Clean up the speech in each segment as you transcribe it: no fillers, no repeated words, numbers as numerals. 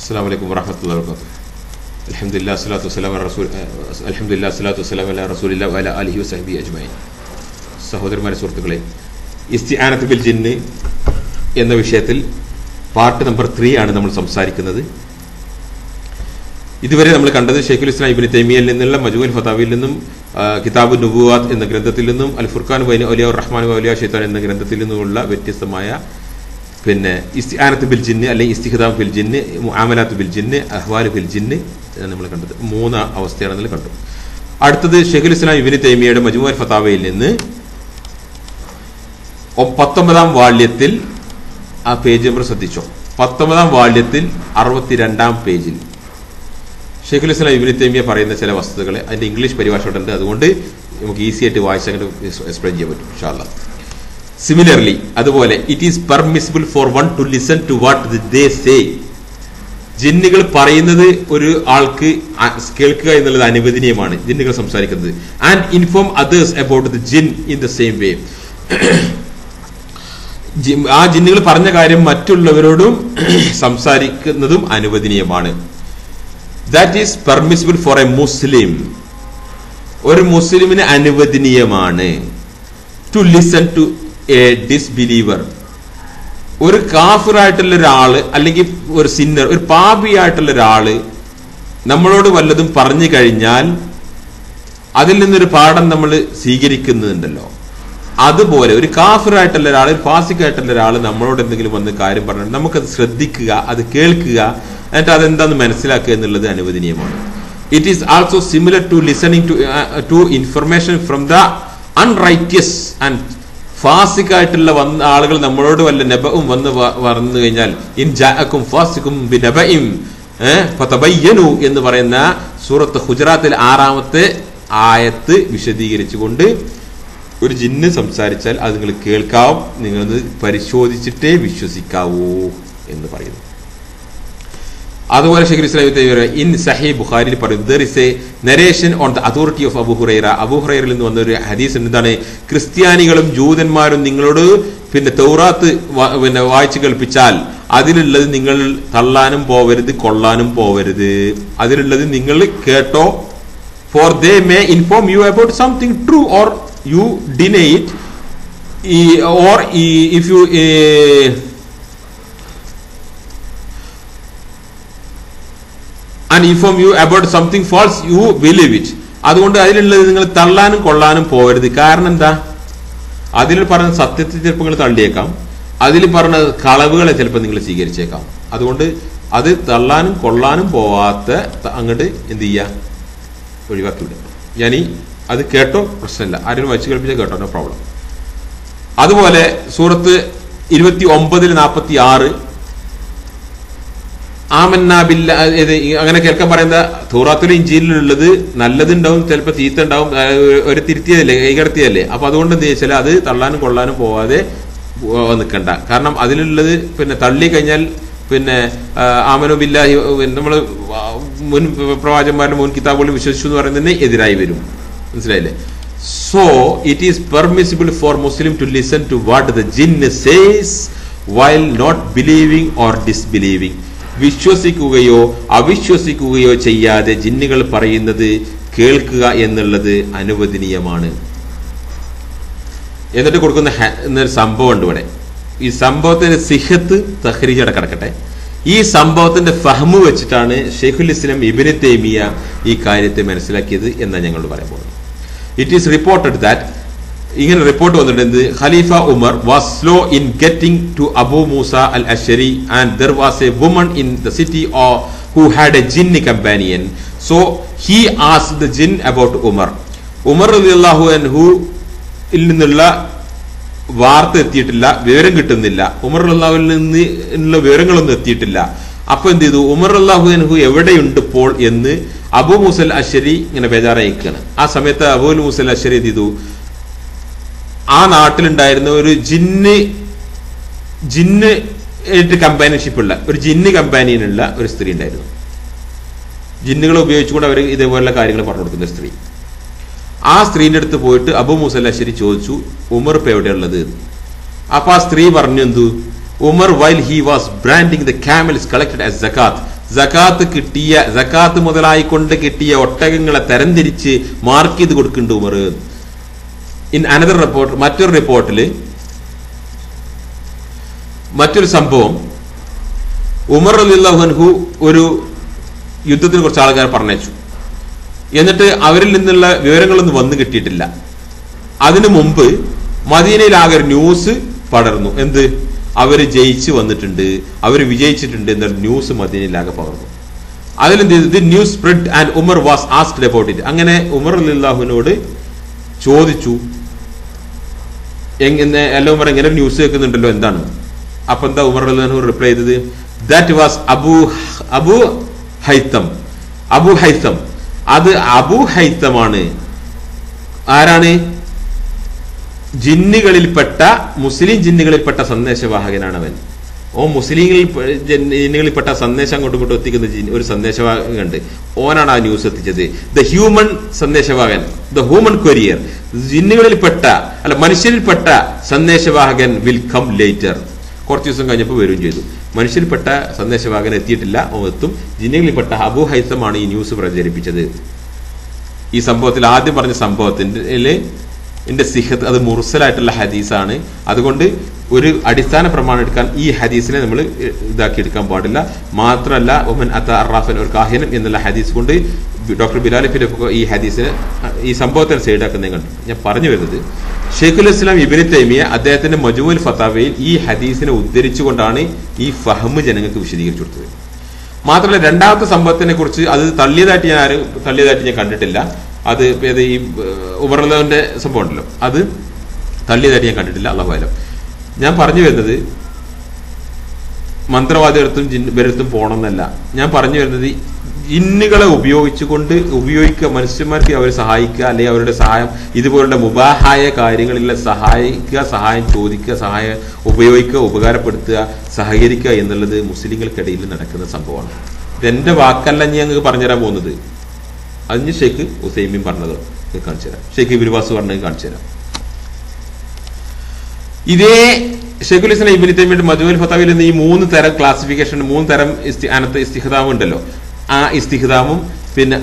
അസ്സലാമു അലൈക്കും വറഹ്മത്തുള്ളാഹി വബറകാതുഹു. അൽഹംദുലില്ലാഹി സ്വലാത്തു വസ്സലാമു അലാ റസൂലില്ലാഹി വഅലാ ആലിഹി വസഹ്ബിഹി അജ്മഈൻ. സഹോദരന്മാരെ, സുഹൃത്തുക്കളെ, ഇസ്തിആനത്ത് ബിൽ ജിന്ന് എന്ന വിഷയത്തിൽ പാർട്ട് നമ്പർ 3 ആണ് നമ്മൾ സംസാരിക്കുന്നത്. ഇതുവരെ നമ്മൾ കണ്ടത് ഷെയ്ഖുൽ ഇസ്ലാം ഇബ്നു തൈമിയയിൽ നിന്നുള്ള മജ്മുഉൽ ഫതാവിയിൽ നിന്നും കിതാബുൻ നുബുവാത്ത് എന്ന ഗ്രന്ഥത്തിൽ നിന്നും അൽ ഫുർഖാൻ ബൈന ഔലിയാഉർ റഹ്മാൻ വ ഔലിയാ ശൈത്താൻ എന്ന ഗ്രന്ഥത്തിൽ നിന്നുമുള്ള വ്യത്യസ്തമായ ഇസ്തിആനത്ത് ബിൽ ജിന്ന് അല്ലെങ്കിൽ ഇസ്തിഖ്ദാം ബിൽ ജിന്ന്, മുആമലാത്ത് ബിൽ ജിന്ന്, അഹ്വാൽ ബിൽ ജിന്ന് നമ്മൾ കണ്ടത് 3 അവസ്ഥയാണെന്ന് കണ്ടു. അടുത്തത് ഷെയ്ഖുൽ ഇസ്ലാം ഇബ്നു തൈമിയയുടെ മജ്മുഉൽ ഫതാവയിൽ നിന്ന് 19-ാം വാള്യത്തിൽ, ആ പേജ് നമ്പർ ശ്രദ്ധിച്ചോ, 19-ാം വാള്യത്തിൽ 62-ാം പേജിൽ ഷെയ്ഖുൽ ഇസ്ലാം ഇബ്നു തൈമിയ പറയുന്ന ചില വസ്തുതകളെ അതിന്റെ ഇംഗ്ലീഷ് പരിഭാഷ ഉണ്ട്, അതുകൊണ്ട് നമുക്ക് ഈസി ആയിട്ട് വായിച്ച് അങ്ങനെ എക്സ്പ്ലെയിൻ ചെയ്യാൻ പറ്റും ഇൻഷാ അല്ലാഹ്. സിമിലർലി, അതുപോലെ it is permissible for one to listen to what they say. ജിന്നുകൾ പറയുന്നത് ഒരു ആൾക്ക് കേൾക്കുക എന്നുള്ളത് അനുവദനീയമാണ്, ജിന്നുകൾ സംസാരിക്കുന്നത്. And inform others about the jinn in the same way. ആ ജിന്നുകൾ പറഞ്ഞ കാര്യം മറ്റുള്ളവരോടും സംസാരിക്കുന്നതും അനുവദനീയമാണ്. That is permissible for a Muslim. ഒരു മുസ്ലിമിന് അനുവദനീയമാണ് to listen to a disbeliever. ഒരു കാഫിറായിട്ടുള്ള ഒരാള് അല്ലെങ്കിൽ ഒരു സിന്നർ, ഒരു പാപിയായിട്ടുള്ള ഒരാള് നമ്മളോട് വല്ലതും പറഞ്ഞു കഴിഞ്ഞാൽ അതിൽ നിന്നൊരു പാഠം നമ്മൾ സ്വീകരിക്കുന്നുണ്ടല്ലോ, അതുപോലെ ഒരു കാഫിറായിട്ടുള്ള ഒരാൾ, ഒരു ഫാസിക്കായിട്ടുള്ള ഒരാൾ നമ്മളോട് എന്തെങ്കിലും വന്ന് കാര്യം പറഞ്ഞാൽ നമുക്കത് ശ്രദ്ധിക്കുക, അത് കേൾക്കുക, എന്നിട്ട് അതെന്താന്ന് മനസ്സിലാക്കുക എന്നുള്ളത് അനുവദനീയമാണ്. It is also similar to listening to information from the unrighteous and ഫാസിക്കായിട്ടുള്ള ആളുകൾ നമ്മളോട് വല്ല നബഉം വന്നു കഴിഞ്ഞാൽ, ഇൻ ജാഅക്കും ഫാസിഖും ബിനബഇൻ ഫതബയ്യനു എന്ന് പറയുന്ന സൂറത്ത് ഹുജറാത്തിൽ 6-ാമത്തെ ആയത്ത് വിശദീകരിച്ചുകൊണ്ട് ഒരു ജിന്ന് സംസാരിച്ചാൽ അത് നിങ്ങൾ കേൾക്കാവും, നിങ്ങളത് പരിശോധിച്ചിട്ടേ വിശ്വസിക്കാവൂ എന്ന് പറയുന്നു. അതുപോലെ ഷെയ്ഖുൽ ഇസ്ലാം ഇബ്നു തൈമിയ ഇൻ സഹീഹ് ബുഖാരിയിൽ പറയുന്നു, there is a narration on the authority of Abu ഹുറൈറ. അബൂ ഹുറൈറയിൽ നിന്ന് വന്ന ഒരു ഹദീസ് എന്താണ്? ക്രിസ്ത്യാനികളും ജൂതന്മാരും നിങ്ങളോട് തൗറാത്ത് വായിച്ചു കേൾപ്പിച്ചാൽ അതിലുള്ളത് നിങ്ങൾ തള്ളാനും പോവരുത്, കൊള്ളാനും പോവരുത്, അതിലുള്ളത് നിങ്ങൾ കേട്ടോ. for they may inform you about something true or you deny it, or if you and inform you about something false you believe it. അതുകൊണ്ട് അതിലുള്ളത് നിങ്ങൾ തള്ളാനും കൊള്ളാനും പോകരുത്. കാരണം എന്താ? അതിൽ പറഞ്ഞ സത്യത്തെ ചിലപ്പോൾ നിങ്ങൾ തള്ളിയേക്കാം, അതിൽ പറഞ്ഞ കളവുകളെ ചിലപ്പോൾ നിങ്ങൾ സ്വീകരിച്ചേക്കാം. അതുകൊണ്ട് അത് തള്ളാനും കൊള്ളാനും പോവാത്ത അങ്ങോട്ട് എന്ത് ചെയ്യുക, ഒഴിവാക്കി വിടുക. ഞാനീ അത് കേട്ടോ, പ്രശ്നമില്ല, ആരും വച്ച് കേൾപ്പിച്ചാൽ കേട്ടോ, നോ പ്രോബ്ലം. അതുപോലെ സൂറത്ത് 29-46 ആമന്നാ ബില്ലാഹി, അങ്ങനെ കേൾക്കാൻ പറയുന്ന തൗറാത്തിലും ഇഞ്ചീലിലുള്ളത് നല്ലതുണ്ടാവും, ചിലപ്പോൾ തീത്ത ഉണ്ടാവും, ഒരു തിരുത്തിയതല്ലേ, കൈകടത്തിയതല്ലേ. അപ്പൊ അതുകൊണ്ട് എന്ത് വെച്ചാൽ അത് തള്ളാനും കൊള്ളാനും പോവാതെ നിൽക്കണ്ട. കാരണം അതിലുള്ളത് തള്ളി കഴിഞ്ഞാൽ ആമനു ബില്ലാഹി, നമ്മള് മുൻ പ്രവാചകന്മാരുടെ മുൻ കിതാബുകളിൽ വിശ്വസിച്ചു എന്ന് പറയുന്നതിന് എതിരായി വരും. മനസ്സിലായില്ലേ? So it is permissible for Muslim to listen to what the jinn says while not believing or disbelieving. വിശ്വസിക്കുകയോ അവിശ്വസിക്കുകയോ ചെയ്യാതെ ജിന്നുകൾ പറയുന്നത് കേൾക്കുക എന്നുള്ളത് അനുവദനീയമാണ്. എന്നിട്ട് കൊടുക്കുന്ന എന്നൊരു സംഭവം ഉണ്ട് ഇവിടെ. ഈ സംഭവത്തിന്റെ സിഹത്ത് തഖ്രീജ് കിടക്കട്ടെ. ഈ സംഭവത്തിന്റെ ഫഹ്മ് വെച്ചിട്ടാണ് ഷെയ്ഖുൽ ഇസ്ലാം ഇബ്നു തൈമിയ ഈ കാര്യത്തെ മനസ്സിലാക്കിയത് എന്നാണ് ഞങ്ങളോട് പറയാൻ പോകുന്നത്. ഇറ്റ് ഈസ് റിപ്പോർട്ടഡ് ദാറ്റ്, ഇങ്ങനെ റിപ്പോർട്ട് വന്നിട്ടുണ്ട്, ഖലീഫ Umar was slow in getting to Abu Musa al Ashari and there was a woman in the city who had a jinn companion. So he asked the jinn about Umar. Umar റളിയല്ലാഹു അൻഹു നിന്നുള്ള വാർത്ത എത്തിയിട്ടില്ല, വിവരം കിട്ടുന്നില്ല, ഉമർ റളിയല്ലാഹുവിൽ നിന്നുള്ള വിവരങ്ങളൊന്നും എത്തിയിട്ടില്ല. അപ്പൊ എന്ത് ചെയ്തു? ഉമർ റളിയല്ലാഹു അൻഹു എവിടെയുണ്ട് ഇപ്പോൾ എന്ന് അബൂ മൂസ അൽ അശ്ശരി ഇങ്ങനെ ബേജാറായിക്കാണ്. ആ സമയത്ത് അബൂ മൂസ അൽ അശ്ശരി എന്ത് ചെയ്തു? ആ നാട്ടിലുണ്ടായിരുന്ന ഒരു ജിന്ന് കമ്പാനിയൻഷിപ്പ് ഉള്ള ഒരു ജിന്ന് കമ്പാനിയനുള്ള ഒരു സ്ത്രീ ഉണ്ടായിരുന്നു. ജിന്നുകളെ ഉപയോഗിച്ചുകൊണ്ട് അവർ ഇതേപോലുള്ള കാര്യങ്ങൾ പറഞ്ഞു കൊടുക്കുന്ന സ്ത്രീ. ആ സ്ത്രീന്റെ അടുത്ത് പോയിട്ട് അബൂ മൂസ അൽ അശ്ശരി ചോദിച്ചു, ഉമർ ഇപ്പൊ എവിടെയുള്ളത്? അപ്പൊ ആ സ്ത്രീ പറഞ്ഞു, എന്തു? Umar, while he was branding the camels collected as zakat, സകാത്ത് മുതലായിക്കൊണ്ട് കിട്ടിയ ഒട്ടകങ്ങളെ തരംതിരിച്ച് മാർക്ക് ചെയ്ത് കൊടുക്കുന്നുണ്ട് ഉമർ. ഇൻ അനദർ റിപ്പോർട്ട്, മറ്റൊരു റിപ്പോർട്ടില് മറ്റൊരു സംഭവം, ഉമർ റളിയല്ലാഹു അൻഹു ഒരു യുദ്ധത്തിന് കുറച്ച് ആൾക്കാർ പറഞ്ഞയച്ചു. എന്നിട്ട് അവരിൽ നിന്നുള്ള വിവരങ്ങളൊന്നും വന്നു കിട്ടിയിട്ടില്ല. അതിനു മുമ്പ് മദീനയിലാകെ ഒരു ന്യൂസ് പടർന്നു. എന്ത്? അവര് ജയിച്ചു വന്നിട്ടുണ്ട്, അവര് വിജയിച്ചിട്ടുണ്ട് എന്നൊരു ന്യൂസ് മദീനയിലാകെ പകർന്നു. അതിലെന്ത് ചെയ്തു? News spread and Umar was asked about it. അങ്ങനെ ഉമർ റളിയല്ലാഹുവിനോട് ചോദിച്ചു, എങ്ങനെ എല്ലാം ഉമർ എങ്ങനെ ന്യൂസ് കേൾക്കുന്നുണ്ടല്ലോ, എന്താണ്? അപ്പൊ എന്താ ഉമർ റളിയല്ലാഹു റിപ്ലൈ ചെയ്തത്? That was Abu Haitham. അത് അബു ഹൈത്തമാണ്. ആരാണ്? മുസ്ലിം ജിന്നുകളിൽപ്പെട്ട സന്ദേശവാഹകനാണ് അവൻ. ജിന്നുകളിൽപ്പെട്ട സന്ദേശം അങ്ങോട്ടും ഇങ്ങോട്ടും എത്തിക്കുന്ന ഒരു സന്ദേശവാഹകനുണ്ട്. ഓനാണ് ആ ന്യൂസ് എത്തിച്ചത്. ദ ഹ്യൂമൻ സന്ദേശവാഹകൻ, ദ ഹ്യൂമൻ കൊരിയർ. മനുഷ്യരിൽപ്പെട്ട സന്ദേശവാഹകൻ വിൽ കം ലേറ്റർ. കുറച്ച് ദിവസം കഴിഞ്ഞപ്പോൾ വരികയും ചെയ്തു. മനുഷ്യരിൽപ്പെട്ട സന്ദേശവാഹകൻ എത്തിയിട്ടില്ല, എത്തും. ജിന്നുകളിൽപ്പെട്ട അബു ഹൈത്തമാണ് ഈ ന്യൂസ് പ്രചരിപ്പിച്ചത്. ഈ സംഭവത്തിൽ ആദ്യം പറഞ്ഞ സംഭവത്തിന്റെ സിഹത്ത് അത് മുർസലായിട്ടുള്ള ഹദീസാണ്. അതുകൊണ്ട് ഒരു അടിസ്ഥാന പ്രമാണം എടുക്കാൻ ഈ ഹദീസിനെ നമ്മൾ ഇതാക്കി എടുക്കാൻ പാടില്ല. മാത്രമല്ല ഒമൻ അത അറാഫൻ ഒരു കാഹിനം എന്നുള്ള ഹദീസ് കൊണ്ട് ഡോക്ടർ ബിലാൽ ഫിലിപ്പ് ഈ ഹദീസിനെ ഈ സംഭവത്തിന് സൈഡാക്കുന്നത് കണ്ടു. ഞാൻ പറഞ്ഞു വരുന്നത്, ഷെയ്ഖുൽ ഇസ്ലാം ഇബ്നു തൈമിയ അദ്ദേഹത്തിന്റെ മജ്മുഉൽ ഫതാവയിൽ ഈ ഹദീസിനെ ഉദ്ധരിച്ചുകൊണ്ടാണ് ഈ ഫഹ്മ് ജനങ്ങൾക്ക് വിശദീകരിച്ചു കൊടുത്തത്. മാത്രമല്ല രണ്ടാമത്തെ സംഭവത്തിനെ കുറിച്ച് അത് തള്ളിയതായിട്ട് ഞാൻ കണ്ടിട്ടില്ല. അത് ഈ ഉമർ റളിയല്ലാഹുവിന്റെ സംഭവം ഉണ്ടല്ലോ, അത് തള്ളിയതായിട്ട് ഞാൻ കണ്ടിട്ടില്ല. അല്ലാഹു അലം. ഞാൻ പറഞ്ഞു വരുന്നത് മന്ത്രവാദികളെടുത്തും ഇവരെടുത്തും പോകണമെന്നല്ല. ഞാൻ പറഞ്ഞു വരുന്നത് ജിന്നുകളെ ഉപയോഗിക്കുക, മനുഷ്യന്മാർക്ക് അവരെ സഹായിക്കുക, അല്ലെങ്കിൽ അവരുടെ സഹായം ഇതുപോലുള്ള മുബാഹായ കാര്യങ്ങളിലെ സഹായം ചോദിക്കുക, ഉപയോഗിക്കുക, ഉപകാരപ്പെടുത്തുക, സഹകരിക്കുക എന്നുള്ളത് മുസ്ലിങ്ങൾക്കിടയിൽ നടക്കുന്ന സംഭവമാണ്. ഇതെന്റെ വാക്കല്ല ഞാൻ ഞങ്ങൾക്ക് പറഞ്ഞുതരാൻ പോകുന്നത്. അതിന് ഷെയ്ഖ് ഉസൈമീൻ പറഞ്ഞത് കാണിച്ചു തരാം, ഷെയ്ഖ് ഇബ്നു ബാസ് പറഞ്ഞത് കാണിച്ചു തരാം. ഇതേ ഷെയ്ഖുൽ ഇസ്ലാം ഇബ്നു തൈമിയ്യയുടെ മജ്മുഉൽ ഫതാവയിൽ നിന്ന് ഈ 3 തരം ക്ലാസിഫിക്കേഷൻ, 3 തരം ഇസ്തിഖ്ദാം ഉണ്ടല്ലോ. ആ ഇസ്തിഖ്ദാമും പിന്നെ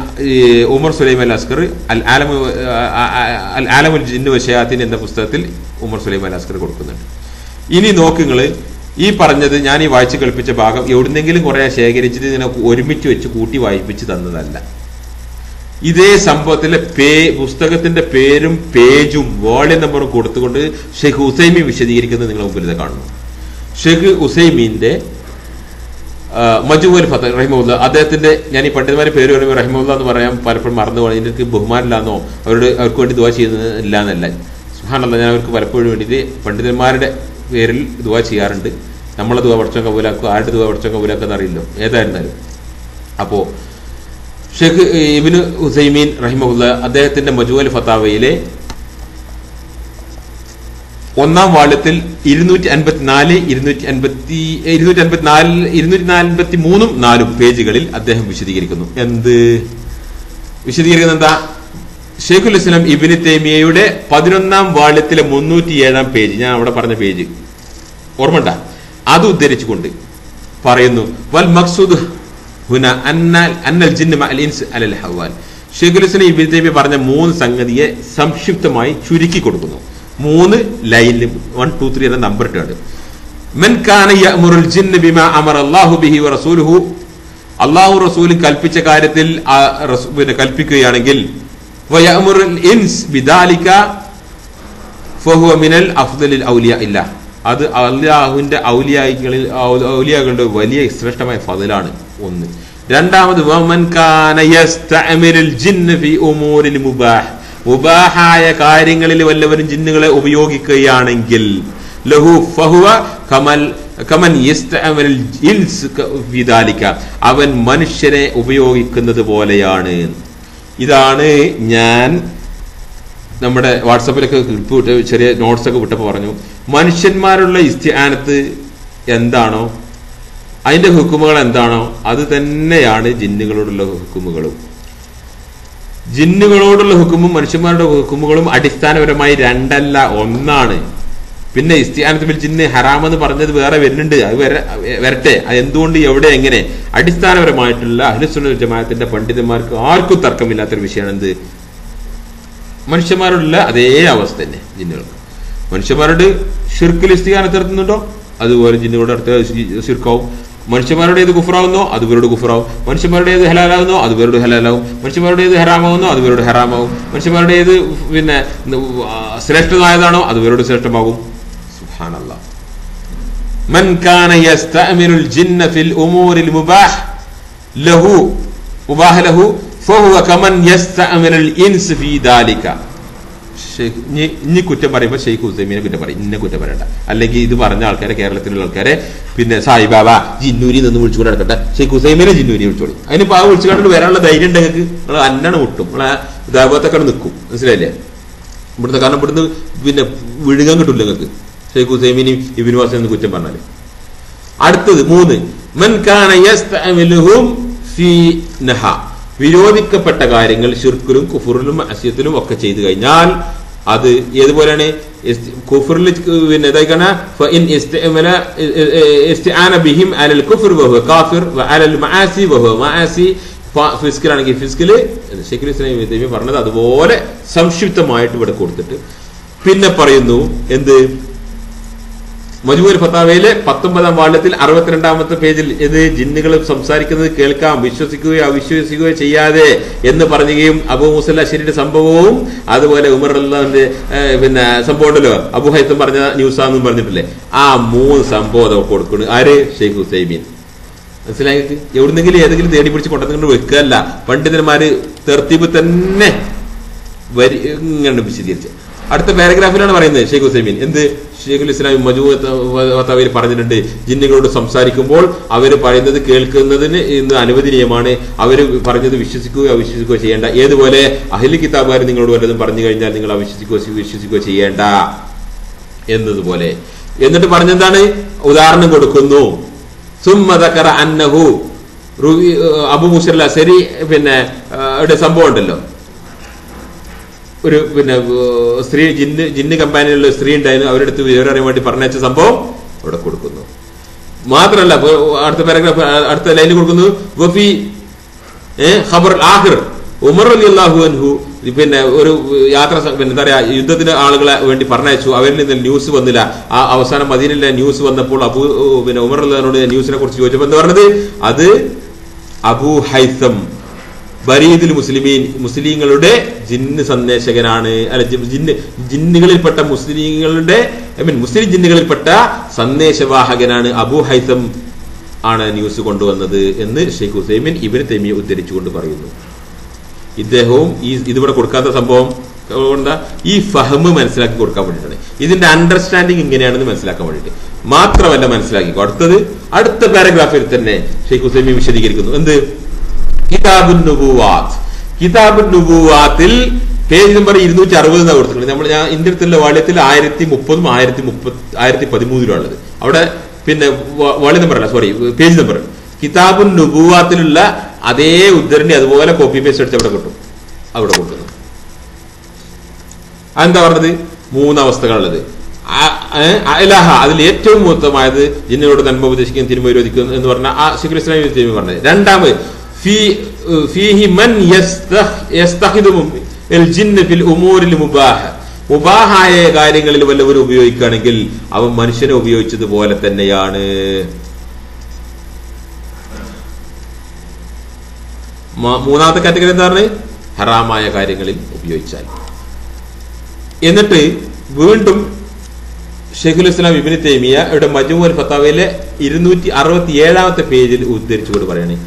ഉമർ സുലൈമാൻ അസ്കർ അൽ ആലമുൽ ജിന്ന് വശയാത്തിൻ എന്ന പുസ്തകത്തിൽ ഉമർ സുലൈമാൻ അസ്കർ കൊടുക്കുന്നുണ്ട്. ഇനി നോക്കുങ്ങള്, ഈ പറഞ്ഞത് ഞാൻ ഈ വായിച്ച് കളിപ്പിച്ച ഭാഗം എവിടുന്നെങ്കിലും കുറെ ശേഖരിച്ചിട്ട് ഇതിനെ ഒരുമിച്ച് വെച്ച് കൂട്ടി വായിപ്പിച്ച് തന്നതല്ല. ഇതേ സംഭവത്തിലെ പുസ്തകത്തിന്റെ പേരും പേജും വോളിയം നമ്പറും കൊടുത്തുകൊണ്ട് ഷെയ്ഖ് ഉസൈമീൻ വിശദീകരിക്കുന്നത് നിങ്ങളുടെ മുമ്പിൽ ഇത് കാണുന്നു. ഷെയ്ഖ് ഉസൈമീന്റെ മജ്മുഉൽ ഫതാവ റഹിമഹുല്ലാ, അദ്ദേഹത്തിന്റെ, ഞാൻ ഈ പണ്ഡിതന്മാരെ പേര് പറയുമ്പോൾ റഹിമഹുല്ലാ എന്ന് പറയാൻ പലപ്പോഴും മറന്നു പോകണം. എനിക്ക് ബഹുമാനില്ലാന്നോ അവർക്ക് വേണ്ടി ദുആ ചെയ്യുന്നില്ല എന്നല്ല. സുബ്ഹാനല്ലാഹ്, ഞാൻ അവർക്ക് പലപ്പോഴും വേണ്ടിയിട്ട് പണ്ഡിതന്മാരുടെ പേരിൽ ദുആ ചെയ്യാറുണ്ട്. നമ്മളെ ദുആ പടച്ചോൻ കബൂലാക്കുക, ആരുടെ ദുആ പടച്ചോൻ കബൂലാക്കുക അറിയില്ലോ, ഏതായിരുന്നാലും. അപ്പോ ഷെയ്ഖ് ഇബ്നു ഉസൈമീൻ റഹിമഹുല്ലാ അദ്ദേഹത്തിന്റെ മജ്മുഉൽ ഫതാവയിലെ 1-ാം വാള്യത്തിൽ 254, 253 പേജുകളിൽ അദ്ദേഹം വിശദീകരിക്കുന്നു. എന്താ? ഷെയ്ഖുൽ ഇസ്ലാം ഇബ്നു തൈമിയ്യയുടെ 11-ാം വാള്യത്തിലെ 307-ാം പേജ്, ഞാൻ അവിടെ പറഞ്ഞ പേജ് ഓർമ്മണ്ട, അത് ഉദ്ധരിച്ചുകൊണ്ട് പറയുന്നു, വൽ മഖ്സൂദ് ഹുന അന്നൽ ജിന്ന് മഅൽ ഇൻസ് അലൽ ഹവാൽ. ഷെയ്ഖുൽ ഇസ്ലാം ഇബ്നു തൈമിയ്യ പറഞ്ഞ 3 സംഗതിയെ സംക്ഷിപ്തമായി ചുരുക്കി കൊടുക്കുന്നു. 3 ലൈനിൽ 1, 2, 3 എന്ന നമ്പർ ഇട്ടുണ്ട്. മൻ കാന യഅ്മുറുൽ ജിന്ന ബിമാ അമറ അല്ലാഹു ബിഹി വറസൂലുഹു, അല്ലാഹു റസൂലും കൽപ്പിച്ച കാര്യത്തിൽ കൽപ്പിക്കുകയാണെങ്കിൽ, വയഅ്മുറുൽ ഇൻസ് ബിദാലിക ഫഹുവ മിനൽ അഫ്ദലിൽ ഔലിയാഇല്ലാ, അത് അല്ലാഹുവിന്റെ ഔലിയാകളുടെ വലിയ ശ്രേഷ്ഠമായ ഫളലാണ്. 1. രണ്ടാമത് വമൻ കാന യസ്തഅമിലുൽ ജിന്ന ഫീ ഉമൂരിൽ മുബാഹ്, മുബാഹായ കാര്യങ്ങളിൽ വല്ലവരും ജിന്നുകളെ ഉപയോഗിക്കുകയാണെങ്കിൽ, ലഹു ഫഹുവ കമൻ യസ്തഅമിലുൽ ഇൻസ് ഫിദാലിക, അവൻ മനുഷ്യനെ ഉപയോഗിക്കുന്നത് പോലെയാണ്. ഇതാണ് ഞാൻ നമ്മുടെ വാട്സാപ്പിലൊക്കെ ക്ലിപ്പ് വിട്ട് ചെറിയ നോട്ട്സ് ഒക്കെ വിട്ടപ്പോൾ പറഞ്ഞു, മനുഷ്യന്മാരുള്ള ഇസ്തിആനത്ത് എന്താണോ അതിന്റെ ഹുക്കുമുകൾ എന്താണോ അത് തന്നെയാണ് ജിന്നുകളോടുള്ള ഹുക്കുമുകളും. ജിന്നുകളോടുള്ള ഹുക്കുമും മനുഷ്യന്മാരുടെ ഹുക്കുമുകളും അടിസ്ഥാനപരമായി 2 അല്ല 1 ആണ്. പിന്നെ ഇസ്തിആനത്ത് ബിൽ ജിന്ന് ഹറാമെന്ന് പറഞ്ഞത് വേറെ വരുന്നുണ്ട്, അത് വരട്ടെ. അത് എന്തുകൊണ്ട്, എവിടെ, എങ്ങനെ? അടിസ്ഥാനപരമായിട്ടുള്ള അഹ്ലുസുന്നത്ത് വൽ ജമാഅത്തിന്റെ പണ്ഡിതന്മാർക്ക് ആർക്കും തർക്കമില്ലാത്തൊരു വിഷയമാണ് എന്ത്, മനുഷ്യന്മാരോടുള്ള അതേ അവസ്ഥ തന്നെ ജിന്നുകൾക്ക്. മനുഷ്യന്മാരോട് ഷിർക്കിൽ ഇസ്തിആനത്ത് നടത്തുന്നുണ്ടോ, അതുപോലെ ജിന്നുകളുടെ അടുത്ത് ഷിർക്കാവും. മനുഷ്യന്മാരുടെ ഏത് കുഫറാവുന്നോ അത് ഇവരോട് കുഫറാവും. മനുഷ്യന്മാരുടെ ഏത് ഹലാലാവുന്നോ അത് ഇവരോട് ഹലാലാവും. മനുഷ്യന്മാരുടെ ഏത് ഹറാമാവുന്നോ അത് ഇവരോട് ഹറാമാവും. മനുഷ്യന്മാരുടെ ഏത് പിന്നെ ശ്രേഷ്ഠമായതാണോ അത് ഇവരോട് ശ്രേഷ്ഠമാകും. സുബ്ഹാനല്ലാഹ്. മൻ കാന യസ്തഅമിനുൽ ജിന്ന ഫിൽ ഉമൂരിൽ മുബാഹ് ലഹു ഫഹുവ കമൻ യസ്തഅമിനുൽ ഇൻസ് ഫീ ദാലിക. ഇനി കുറ്റം പറയുമ്പോൾ ഷെയ്ഖ് ഉസൈമീനെ കുറ്റം പറയും, ഇന്നെ കുറ്റം പറയണ്ട. അല്ലെങ്കിൽ ഇത് പറഞ്ഞ ആൾക്കാരെ, കേരളത്തിലുള്ള ആൾക്കാരെ പിന്നെ സായിബാബ ജിന്നൂരി നിന്ന് വിളിച്ചുകൊണ്ട് നടക്കട്ടെ, ഷെയ്ഖ് ഉസൈമീനെ ജിന്നൂരി വിളിച്ചോളി. അതിനിപ്പോ ആ വിളിച്ചുകൊണ്ട് വരാനുള്ള ധൈര്യം ഉണ്ടെങ്കിൽ നിങ്ങൾ അന്നാണ് വിട്ടും, നമ്മളെ ദാവത്തൊക്കെ നിൽക്കും. മനസ്സിലായില്ലേ? ഇവിടുത്തെ കാരണം ഇവിടുന്ന് പിന്നെ വിഴുകാൻ കിട്ടില്ല നിങ്ങൾക്ക് ഷെയ്ഖ് ഉസൈമീനും ഇബ്നു വാസിനും കുറ്റം പറഞ്ഞാല്. അടുത്തത് 3, മൻ കാന യസ്തഅമിലുഹും ഫീ നഹ. വിരോധിക്കപ്പെട്ട കാര്യങ്ങൾ ഷിർക്കിലും കുഫറിലും അസ്യത്തിലും ഒക്കെ ചെയ്തു കഴിഞ്ഞാൽ അത് ഏതുപോലെയാണ്? കുഫറിൽ പിന്നെ ഇതായിക്കാണ് ഫഇൻ ഇസ്തിആന ബിഹിം അലൽ കുഫർ വഹുവ കാഫിർ വഅലൽ മആസി വഹുവ മആസി. ഫിസ്കിലാണെങ്കിൽ ഫിസ്കില് ശൈഖുൽ ഇസ്ലാം ഇബ്നു തൈമിയ്യ പറഞ്ഞത് അതുപോലെ സംക്ഷിപ്തമായിട്ട് ഇവിടെ കൊടുത്തിട്ട് പിന്നെ പറയുന്നു എന്ത്, മജ്മൂഉൽ ഫതാവയിലെ 19-ാം വാള്യത്തിൽ 62-ാമത്തെ പേജിൽ ഇത് ജിന്നുകൾ സംസാരിക്കുന്നത് കേൾക്കാം, വിശ്വസിക്കുകയോ അവിശ്വസിക്കുകയോ ചെയ്യാതെ എന്ന് പറയുകയും അബൂ മൂസ അശ്ശരിയുടെ സംഭവവും അതുപോലെ ഉമർ റളിയല്ലാഹുവിന്റെ പിന്നെ സംഭവം ഉണ്ടല്ലോ, അബൂ ഹൈത്തം പറഞ്ഞ ന്യൂസാന്നും പറഞ്ഞിട്ടില്ലേ, ആ 3 സംഭവം കൊടുക്കുന്നു ആര്? ഷെയ്ഖ് ഉസൈമീൻ. മനസ്സിലായിട്ട് എവിടുന്നെങ്കിലും ഏതെങ്കിലും തേടി പിടിച്ച് കൊണ്ടുവന്നു വെക്കുകയല്ല, പണ്ഡിതന്മാര് തെർത്തീബ് തന്നെ ഇങ്ങനെ വിശദീകരിച്ച്. അടുത്ത പാരഗ്രാഫിലാണ് പറയുന്നത് ഷെയ്ഖ് ഉസൈമീൻ എന്ത്, ഷെയ്ഖുൽ ഇസ്ലാം മജ്മൂഅ് പറഞ്ഞിട്ടുണ്ട്, ജിന്നുകളോട് സംസാരിക്കുമ്പോൾ അവർ പറയുന്നത് കേൾക്കുന്നതിന് ഇന്ന് അനുവദനീയമാണ്, അവർ പറഞ്ഞത് വിശ്വസിക്കുകയോ അവിശ്വസിക്കുകയോ ചെയ്യേണ്ട. ഏതുപോലെ അഹ്ലി കിതാബുകാർ നിങ്ങളോട് വല്ലതും പറഞ്ഞു കഴിഞ്ഞാൽ നിങ്ങൾ വിശ്വസിക്കുകയോ ചെയ്യേണ്ട എന്നതുപോലെ. എന്നിട്ട് പറഞ്ഞെന്താണ്? ഉദാഹരണം കൊടുക്കുന്നു. സുമ്മ ദക്കറ അന്നഹു അബൂ മൂസ അശ്ശരി പിന്നെ സംഭവം ഉണ്ടല്ലോ, ഒരു പിന്നെ സ്ത്രീ ജിന്ന് കമ്പാനിയിലുള്ള സ്ത്രീ ഉണ്ടായിരുന്നു, അവരെടുത്ത് വിവരം അറിയാൻ വേണ്ടി പറഞ്ഞയച്ച സംഭവം ഇവിടെ കൊടുക്കുന്നു. മാത്രമല്ല അടുത്ത പാരഗ്രാഫ് അടുത്ത ലൈനിൽ കൊടുക്കുന്നു വഫി ഖബർ ആഖിർ ഉമർ റളിയല്ലാഹു അൻഹു പിന്നെ ഒരു യാത്ര പിന്നെ എന്താ പറയാ യുദ്ധത്തിന് ആളുകളെ വേണ്ടി പറഞ്ഞയച്ചു, അവരിൽ നിന്ന് ന്യൂസ് വന്നില്ല. ആ അവസാനം മദീനയിലെ ന്യൂസ് വന്നപ്പോൾ പിന്നെ ഉമർ റളിയല്ലാഹുവിനോട് ന്യൂസിനെ കുറിച്ച് ചോദിച്ചപ്പോൾ എന്താ പറഞ്ഞത്? അത് അബൂ ഹൈസം ബരീദുൽ മുസ്ലിമീൻ, മുസ്ലിങ്ങളുടെ ജിന്ന് സന്ദേശകനാണ്, അല്ല ജിന്നുകളിൽപ്പെട്ട മുസ്ലിങ്ങളുടെ മുസ്ലിം ജിന്നുകളിൽപ്പെട്ട സന്ദേശവാഹകനാണ്, അബൂ ഹൈസം ആണ് ന്യൂസ് കൊണ്ടുവന്നത് എന്ന് ഷെയ്ഖ് ഉസൈമീൻ ഇബ്നു തൈമിയ്യ ഉദ്ധരിച്ചുകൊണ്ട് പറയുന്നു. ഇദ്ദേഹവും ഇതിവിടെ കൊടുക്കാത്ത സംഭവം എന്താ, ഈ ഫഹ്മ് മനസ്സിലാക്കി കൊടുക്കാൻ വേണ്ടിയിട്ടാണ്, ഇതിന്റെ അണ്ടർസ്റ്റാൻഡിങ് ഇങ്ങനെയാണെന്ന് മനസ്സിലാക്കാൻ വേണ്ടിയിട്ട് മാത്രമല്ല മനസ്സിലാക്കിക്കോ. അടുത്ത പാരഗ്രാഫിൽ തന്നെ ഷെയ്ഖ് ഉസൈമീൻ വിശദീകരിക്കുന്നു എന്ത്, കിതാബുൻ നുബുവാത്ത്. കിതാബുൻ നുബുവാത്തിൽ പേജ് നമ്പർ 260 കൊടുത്തിട്ടുണ്ട്. ഞാൻ ഇന്ത്യ അടുത്തുള്ള വാള്യത്തിൽ 1030 1013 ഉള്ളത്. അവിടെ പിന്നെ വാള്യ നമ്പർ അല്ല, സോറി പേജ് നമ്പർ. കിതാബുൻ നുബുവാത്തിലുള്ള അതേ ഉദ്ധരണി അതുപോലെ കോപ്പി പേസ്റ്റ് അടിച്ച് അവിടെ കിട്ടും, അവിടെ കൊടുക്കുന്നു. അതെന്താ പറഞ്ഞത്? 3 അവസ്ഥകളുള്ളത്. അലഹ അതിൽ ഏറ്റവും മൂത്തമായത് ജിന്നിനോട് നന്മ ഉപദേശിക്കുകയും തിന്മ വിരോധിക്കും എന്ന് പറഞ്ഞ ആ ശൈഖുൽ ഇസ്ലാം ഇബ്നു തൈമിയ്യ പറഞ്ഞത്. രണ്ടാമത് ഫീഹി മൻ യസ്തഖിദു അൽ ജിന്ന് ഫിൽ ഉമൂരിൽ മുബാഹ. മുബാഹായ കാര്യങ്ങളിൽ വല്ലവരും ഉപയോഗിക്കുകയാണെങ്കിൽ അവൻ മനുഷ്യനെ ഉപയോഗിച്ചതുപോലെ തന്നെയാണ്. മൂന്നാമത്തെ കാറ്റഗറി എന്താ പറഞ്ഞത്? ഹറാമായ കാര്യങ്ങളിൽ ഉപയോഗിച്ചാൽ. എന്നിട്ട് വീണ്ടും ഷെയ്ഖുൽ ഇസ്ലാം ഇബ്നു തൈമിയ്യ ഇവിടെ മജ്മൂഉൽ ഫതാവയിലെ 267-ാമത്തെ പേജിൽ ഉദ്ധരിച്ചുകൊണ്ട് പറയണേ,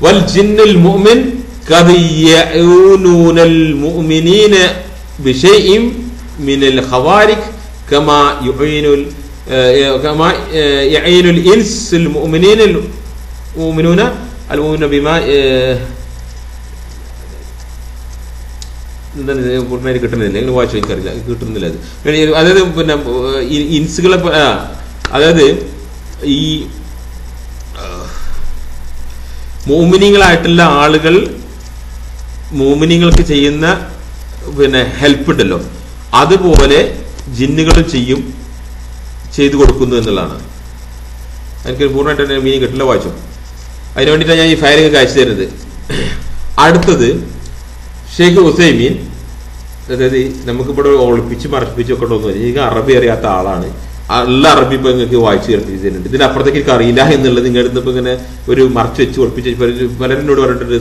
വൽ ജിന്നുൽ മുഅ്മിൻ ഖദ് യഊനുനൽ മുഅ്മിനീന ബിശൈഇൻ മിനൽ ഖവാരിഖ് കമാ യഈനുൽ ഇൻസുൽ മുഅ്മിനൂന ബിമാ എന്താണ് കിട്ടുന്നില്ല, എങ്ങനെ വായിച്ചു എനിക്കറിയില്ല, കിട്ടുന്നില്ല അത്. അതായത് പിന്നെ ഇൻസുകളെ അതായത് ഈ മോമിനികളായിട്ടുള്ള ആളുകൾ മോമിനികൾക്ക് ചെയ്യുന്ന പിന്നെ ഹെൽപ്പ് ഉണ്ടല്ലോ, അതുപോലെ ജിന്നുകളും ചെയ്യും. ചെയ്തു കൊടുക്കുന്നു എന്നുള്ളതാണ്. എനിക്ക് പൂർണ്ണമായിട്ട് മീനിങ് കിട്ടില്ല, വായിച്ചു. അതിന് വേണ്ടിയിട്ടാണ് ഞാൻ ഈ ഫയലിംഗ് അയച്ചു തരുന്നത്. അടുത്തത് ഷെയ്ഖ് ഉസൈമീൻ, അതായത് നമുക്കിവിടെ ഒളിപ്പിച്ച് മറപ്പിച്ച് ഒക്കെ ഉണ്ടോന്ന് പറഞ്ഞാൽ എനിക്ക് അറബി അറിയാത്ത ആളാണ്. എല്ലാ അറബി ഇപ്പൊ നിങ്ങൾക്ക് വായിച്ചു കേൾപ്പിച്ചു തരുന്നുണ്ട്. ഇതിനപ്പുറത്തേക്ക് എനിക്ക് അറിയില്ല എന്നുള്ളത് നിങ്ങളുടെ ഇപ്പൊ ഇങ്ങനെ ഒരു മറച്ചു വെച്ച് ഒളിപ്പിച്ച് പലരോട് പറഞ്ഞിട്ടുണ്ട്.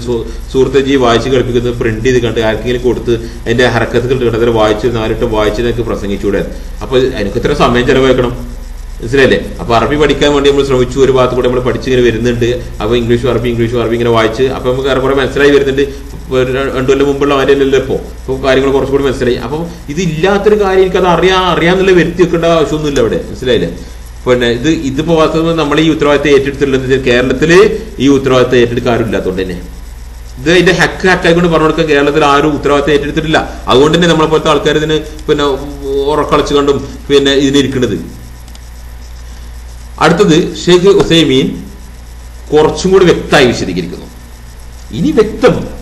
സുഹൃത്തജി വായിച്ച് കേൾപ്പിക്കുന്നത് പ്രിന്റ് ചെയ്ത് കണ്ട് ആർക്കെങ്കിലും കൊടുത്ത് അതിന്റെ ഹരക്കത്തുകൾ കണ്ട് അതിൽ വായിച്ച് 4 വട്ടം വായിച്ച് എനിക്ക് പ്രസംഗിച്ചൂടെ. അപ്പൊ എനിക്ക് ഇത്ര സമയം ചെലവഴിക്കണം, മനസ്സിലല്ലേ? അപ്പൊ അറബി പഠിക്കാൻ വേണ്ടി നമ്മൾ ശ്രമിച്ചു. ഒരു ഭാഗത്ത് കൂടെ നമ്മൾ പഠിച്ചിങ്ങനെ വരുന്നുണ്ട്. അപ്പൊ ഇംഗ്ലീഷ് അറബി ഇങ്ങനെ വായിച്ച് അപ്പൊ നമുക്ക് കുറെ മനസ്സിലായി വരുന്നുണ്ട്. 2 കൊല്ലം മുമ്പുള്ള കാര്യമല്ലല്ലോ ഇപ്പൊ കാര്യങ്ങൾ കുറച്ചുകൂടി മനസ്സിലായി. അപ്പൊ ഇത് ഇല്ലാത്തൊരു കാര്യം എനിക്കത് അറിയാന്നുള്ള വരുത്തി വെക്കേണ്ട ആവശ്യമൊന്നുമില്ല അവിടെ, മനസ്സിലായില്ലേ? പിന്നെ ഇതിപ്പോ വാസ്തവം നമ്മൾ ഈ ഉത്തരവാദിത്തം ഏറ്റെടുത്തിട്ടുള്ളത് കേരളത്തില് ഈ ഉത്തരവാദിത്തം ഏറ്റെടുക്കാറില്ലാത്തതുകൊണ്ട് തന്നെ ഇത് അതിന്റെ ഹക്കായിക്കൊണ്ട് പറഞ്ഞു കൊടുക്കാൻ കേരളത്തിൽ ആരും ഉത്തരവാദിത്തം ഏറ്റെടുത്തിട്ടില്ല. അതുകൊണ്ട് തന്നെ നമ്മളെ പോലത്തെ ആൾക്കാർ ഇതിന് പിന്നെ ഉറക്കളച്ചു കണ്ടും പിന്നെ ഇതിലിരിക്കുന്നത്. അടുത്തത് ഷെയ്ഖ് ഉസൈമീൻ കുറച്ചും കൂടി വ്യക്തമായി വിശദീകരിക്കുന്നു. ഇനി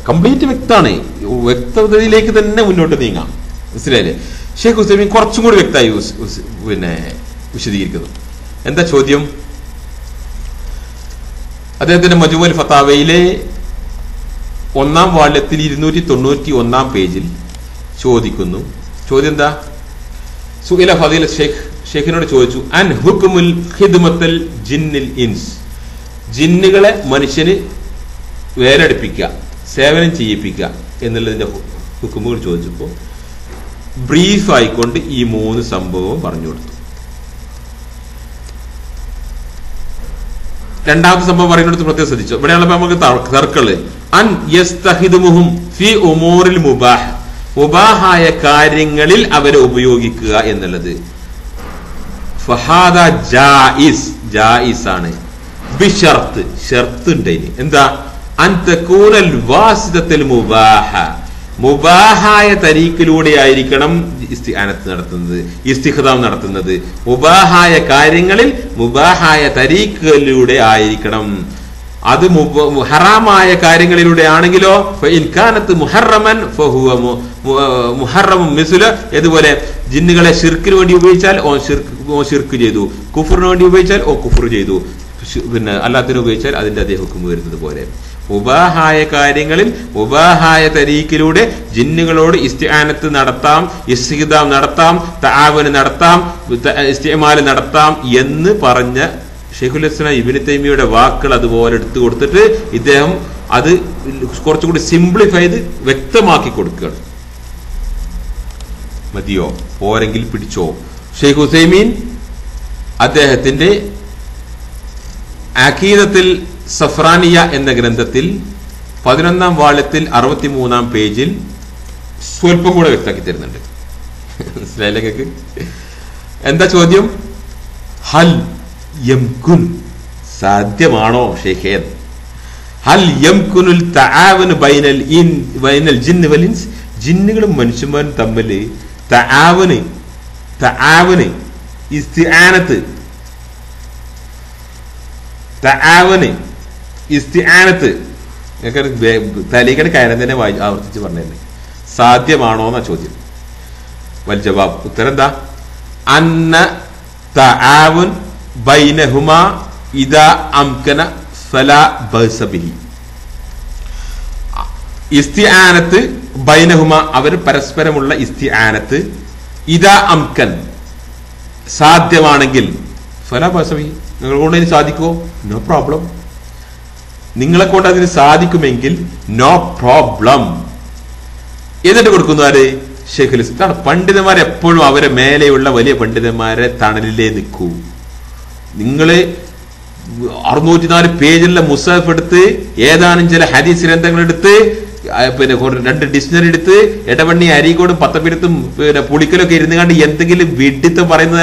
കംപ്ലീറ്റ് വ്യക്തമാണ്, വ്യക്തതയിലേക്ക് തന്നെ മുന്നോട്ട് നീങ്ങാം, മനസ്സിലായില്ലേ? ഷെയ്ഖ് ഉസൈമീൻ കുറച്ചും കൂടി വ്യക്തമായി പിന്നെ വിശദീകരിക്കുന്നു. എന്താ ചോദ്യം? അദ്ദേഹത്തിന്റെ മജ്മുഅൽ ഫതാവയിലെ 1-ാം വാള്യത്തിൽ 291-ാം പേജിൽ ചോദിക്കുന്നു. ചോദ്യം എന്താ? സുഇല ഫദീല ഷെയ്ഖിനോട് ചോദിച്ചു, അൻ ഹുക്മുൽ ഖിദ്മത്തുൽ ജിന്നിൽ ഇൻസ്, ജിന്നുകളെ മനുഷ്യന് വേലടിപ്പിക്കുക, സേവനം ചെയ്യിപ്പിക്കുക എന്നുള്ളതിന്റെ ഹുക്മുകൾ ചോദിച്ചപ്പോൾ ബ്രീഫ് ആയിക്കൊണ്ട് ഈ 3 സംഭവവും പറഞ്ഞു കൊടുത്തു. രണ്ടാമത്തെ സംഭവം പറയുന്നിടത്ത് പ്രത്യേകം ശ്രദ്ധിച്ചു. ഇവിടെയാണ് നമുക്ക് തർക്കള്. അൻ യസ്തഖിദുമുഹും ഫി ഉമൂറിൽ മുബാഹ്, മുബാഹായ കാര്യങ്ങളിൽ അവരെ ഉപയോഗിക്കുക എന്നുള്ളത് ഫഹാദ ജായിസ്, ജായിസ് ആണ്. ബിഷർത്ത്, ഷർത്ത് ഉണ്ട്. എന്താ? അൻ തകൂനൽ വാസിതത്തുൽ മുബാഹ, മുബാഹായ തരീഖിലൂടെ ആയിരിക്കണം ഇസ്തിആനത്ത് നടത്തുന്നത്, ഇസ്തിഖ്ദാം നടത്തുന്നത്. മുബാഹായ കാര്യങ്ങളിൽ മുബാഹായ തരീഖിലൂടെ ആയിരിക്കണം. അത് ഹറാമായ കാര്യങ്ങളിലൂടെ ആണെങ്കിലോ ഫഇൻ കാനത്ത് മുഹറമൻ ഫഹുവ മുഹറമുൻ മിസ്ല, ഇതുപോലെ ജിന്നുകളെ ശിർക്കിന് വേണ്ടി ഉപയോഗിച്ചാൽ ഓ ശിർക്ക് ചെയ്തു, കുഫറിന് വേണ്ടി ഉപയോഗിച്ചാൽ ഓ കുഫർ ചെയ്തു, പിന്നെ അല്ലാത്തതിന് ഉപയോഗിച്ചാൽ അതിന്റെ അതേ ഹുക്കം വരുന്നത് പോലെ മുബാഹായ കാര്യങ്ങളിൽ മുബാഹായ തരീഖിലൂടെ ജിന്നുകളോട് ഇസ്തിആനത്ത് നടത്താം, ഇസ്തിഖ്ദാം നടത്താം, തആവുൻ നടത്താം, ഇസ്തിഅമാൽ നടത്താം എന്ന് പറഞ്ഞ ഷെയ്ഖുൽ ഇസ്ലാം ഇബ്നു തൈമിയയുടെ വാക്കുകൾ അതുപോലെ എടുത്തു കൊടുത്തിട്ട് ഇദ്ദേഹം അത് കുറച്ചുകൂടി സിംപ്ലിഫൈ ചെയ്ത് വ്യക്തമാക്കി കൊടുക്കുകയാണ്. മതിയോ? പോരെങ്കിൽ പിടിച്ചോ. ഷെയ്ഖ് ഉസൈമീൻ അദ്ദേഹത്തിന്റെ അഖീദത്തുൽ സഫ്രാനിയ എന്ന ഗ്രന്ഥത്തിൽ 11-ാം വാള്യത്തിൽ 63-ാം പേജിൽ സ്വല്പം കൂടെ വ്യക്തമാക്കി തരുന്നുണ്ട്. മനസ്സിലായില്ലേ? എന്താ ചോദ്യം? ഹൽ യംകുൻ, സാധ്യമാണോ ഷെയ്ഖേ, ഹൽ യംകുനുൽ തആവുനു ബൈനൽ ജിന്നി വൽ ഇൻസ്, ജിന്നുകളും മനുഷ്യന്മാരും തമ്മിൽ തആവുന് ഇസ്തിആനത്ത് തലീക്കടെ കാര്യം തന്നെ ആവർത്തിച്ച് പറഞ്ഞല്ലേ, സാധ്യമാണോ എന്ന ചോദ്യം. വൽ ജവാബ്, ഉത്തരം എന്താ? അന്ന തആവുൻ ബൈനഹുമാ ഇദാ അംകന ഫലാ ബഅസ ബിഹി, ഇസ്തിആനത്ത് ബൈനഹുമാ, അവർ പരസ്പരമുള്ള ഇസ്തിആനത്ത് ഇദാ അംകൻ, സാധ്യമാണെങ്കിൽ, ഫലാ ബഅസ ബിഹി, നിങ്ങളെ കൊണ്ട് അതിന് സാധിക്കുമോ? No problem. നിങ്ങളെ കൊണ്ട് അതിന് സാധിക്കുമെങ്കിൽ നോ പ്രോബ്ലം. എന്നിട്ട് കൊടുക്കുന്നു ആര്? ഷെയ്ഖുൽ ഇസ്ലാം. പണ്ഡിതന്മാർ എപ്പോഴും അവരെ മേലെയുള്ള വലിയ പണ്ഡിതന്മാരെ തണലിലേ നിൽക്കൂ. നിങ്ങള് 604 പേജിലുള്ള മുസാഫ് എടുത്ത് ഏതാനും ചില ഹദീസ് ഗ്രന്ഥങ്ങൾ എടുത്ത് പിന്നെ 2 ഡിക്ഷണറി എടുത്ത് ഇടവണ്ണി അരീകോടും പത്തപ്പിരത്തും പിന്നെ പുളിക്കലൊക്കെ ഇരുന്ന് കണ്ട് എന്തെങ്കിലും വിഡിത്തം പറയുന്ന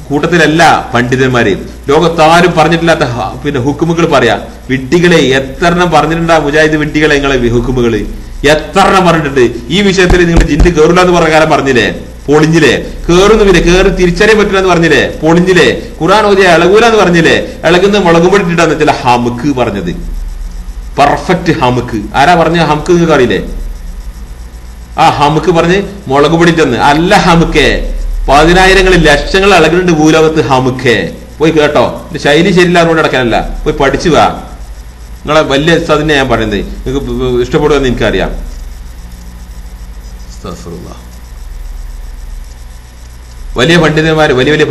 കൂട്ടത്തിലല്ല പണ്ഡിതന്മാര്. ലോകത്താരും പറഞ്ഞിട്ടില്ലാത്ത പിന്നെ ഹുക്കുമുകൾ പറയാ. വിഡ്ഢികളെ എത്രണ്ണം പറഞ്ഞിട്ടുണ്ടാ മുജാഹിദ് വിഡ്ഢികളെ, നിങ്ങളെ ഹുക്കുമുകള് എത്രണ്ണം പറഞ്ഞിട്ടുണ്ട്. ഈ വിഷയത്തിൽ നിങ്ങൾ ജിന്ന് കേറില്ല എന്ന് പറഞ്ഞ കാലം പറഞ്ഞില്ലേ? പൊളിഞ്ഞില്ലേ? കേറുന്നുമില്ലേ? കേറി തിരിച്ചറിയാൻ പറ്റില്ല എന്ന് പറഞ്ഞില്ലേ? പൊളിഞ്ഞില്ലേ? ഖുർആൻ ഓതിയ ഇളകൂല എന്ന് പറഞ്ഞില്ലേ? ഇളകുന്ന മുളകുപൊടി ഇട്ടിട്ടാന്ന് വെച്ചാൽ ഹമുക്ക് പറഞ്ഞത്, പെർഫെക്റ്റ് ഹമുക്ക്. ആരാ പറഞ്ഞ ഹമുക്ക്? നിങ്ങൾക്ക് അറിയില്ലേ? ആ ഹമുക്ക് പറഞ്ഞ് മുളകുപൊടി ഇട്ടെന്ന് അല്ല, ഹമുക്കെ 10,000 ലക്ഷങ്ങൾ ആളുകളുണ്ട് ഭൂലോകത്ത്. ഹമുഖേ പോയി കേട്ടോ, എന്റെ ശൈലി ശരിയില്ല അതുകൊണ്ട് നടക്കാനല്ല, പോയി പഠിച്ചു വാ. നിങ്ങളെ വലിയ ഉസ്താദിനെ ഞാൻ പറയുന്നത്, നിങ്ങൾക്ക് ഇഷ്ടപ്പെടുമെന്ന് എനിക്കറിയാം. വലിയ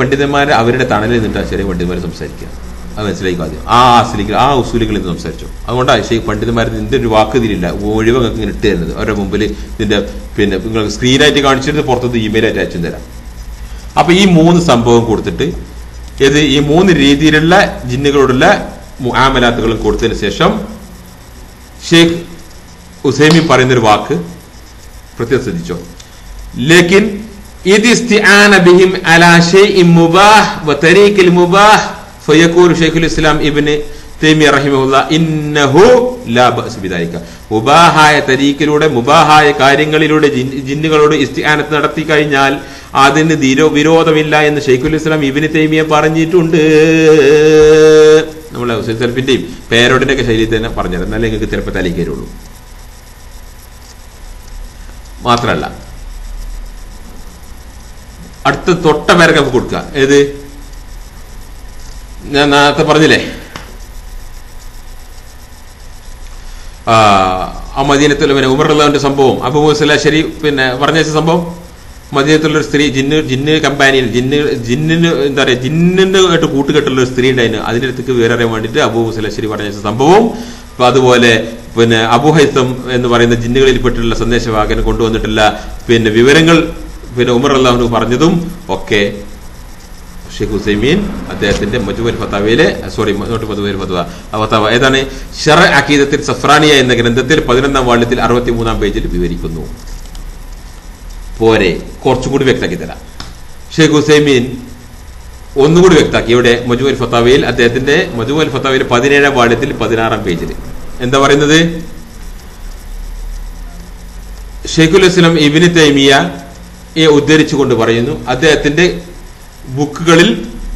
പണ്ഡിതന്മാർ അവരുടെ തണലിൽ നിന്നിട്ടാണ് ചെറിയ പണ്ഡിതന്മാർ സംസാരിക്കുക. അത് മനസ്സിലാക്കുക ആദ്യം. ആ ഉസൂലികളിൽ നിന്ന് സംസാരിച്ചു. അതുകൊണ്ടാണ് ശരി പണ്ഡിതന്മാർ ഇതിന്റെ ഒരു വാക്ക് ഇതിലില്ല, ഒഴിവ് നിങ്ങൾക്ക് ഇങ്ങനെ ഇട്ട് തരുന്നത്. അവരുടെ മുമ്പിൽ ഇതിന്റെ നിങ്ങൾ സ്ക്രീനായിട്ട് കാണിച്ചിട്ട് പുറത്തത് ഇമെയിലായിട്ട് അയച്ചു തരാം. അപ്പൊ ഈ 3 സംഭവം കൊടുത്തിട്ട് ഈ 3 രീതിയിലുള്ള ജിന്നുകളോടുള്ള മുആമലാത്തുകളും കൊടുത്തതിന് ശേഷം ഷെയ്ഖ് ഉസൈമീൻ പറയുന്നൊരു വാക്ക് പ്രത്യേകം ശ്രദ്ധിച്ചോ. ലേക്കിൻ ഇത് ഇസ്തിആന ബിഹിം അലാ ശൈഇൻ മുബാഹ് വ തരീഖിൽ മുബാഹ് ഫയഖൂലു ശൈഖുൽ ഇസ്ലാം ഇബ്നു തൈമിയ്യ റഹിമഹുല്ലാ ഇന്നഹു ലാ ബഅസ് ബിദാലിക. മുബാഹായ തരീഖിലൂടെ മുബാഹായ കാര്യങ്ങളിലൂടെ ജിന്നുകളോട് ഇസ്തിആനത്ത് നടത്തി കഴിഞ്ഞാൽ അതിന് വിരോധമില്ല എന്ന് ശൈഖുൽ ഇസ്ലാം ഇബ്നു തൈമിയ്യ പറഞ്ഞിട്ടുണ്ട്. നമ്മളെ ഹുസൈൻ സലഫിന്റെയും പേരോടിന്റെ ഒക്കെ ശൈലിയിൽ തന്നെ പറഞ്ഞത്, എന്നാലേ നിങ്ങൾക്ക് ചിലപ്പോൾ തലയിൽ കയറുള്ളൂ. മാത്രല്ല അടുത്ത തൊട്ട പാരഗ്രാഫ് കൊടുക്കുക. ഏത് ഞാൻ നേരത്തെ പറഞ്ഞില്ലേ, ആ മദീനത്തുള്ള ഉമർ റളിയല്ലാഹുവിന്റെ സംഭവം, അബൂ മൂസ അശ്ശരി പറഞ്ഞ സംഭവം. മദീനത്തുള്ള ഒരു സ്ത്രീ ജിന്ന് കമ്പാനിയൻ ജിന്നിന് എന്താ പറയാ ജിന്നിനായിട്ട് കൂട്ടുകെട്ടുള്ള ഒരു സ്ത്രീ ഉണ്ടായിരുന്നു. അതിന്റെ അടുത്തേക്ക് വിവരറിയാൻ വേണ്ടിയിട്ട് അബൂ മൂസ അശ്ശരി പറഞ്ഞ സംഭവം. അപ്പൊ അതുപോലെ അബൂ ഹൈസം എന്ന് പറയുന്ന ജിന്നുകളിൽപ്പെട്ടുള്ള സന്ദേശവാഹകൻ കൊണ്ടുവന്നിട്ടുള്ള വിവരങ്ങൾ ഉമർ റളിയല്ലാഹു അൻഹു പറഞ്ഞതും ഒക്കെ ഷെയ്ഖ് ഉസൈമീൻ അദ്ദേഹത്തിന്റെ മജ്മുഉൽ ഫതാവയിലെ ഫതാവ ഏതാണ് ശർഅ് അഖീദത്തുൽ സഫ്രാനിയ എന്ന ഗ്രന്ഥത്തിൽ 11-ാം വാള്യത്തിൽ 63-ാം പേജിൽ വിവരിക്കുന്നു. പോരെ, കുറച്ചും കൂടി വ്യക്തമാക്കി തരാം. ഷെയ്ഖ് ഉസൈമീൻ ഒന്നുകൂടി വ്യക്തമാക്കി. ഇവിടെ മജ്മുഉൽ ഫതാവയിൽ അദ്ദേഹത്തിന്റെ മജ്മുഉൽ ഫതാവയിൽ 17-ാം വാള്യത്തിൽ 16-ാം പേജിൽ എന്താ പറയുന്നത്? ഷെയ്ഖുൽ ഇസ്ലാം ഇബ്നു തൈമിയ്യയെ ഉദ്ധരിച്ചുകൊണ്ട് പറയുന്നു, അദ്ദേഹത്തിന്റെ ബുക്കുകളിൽ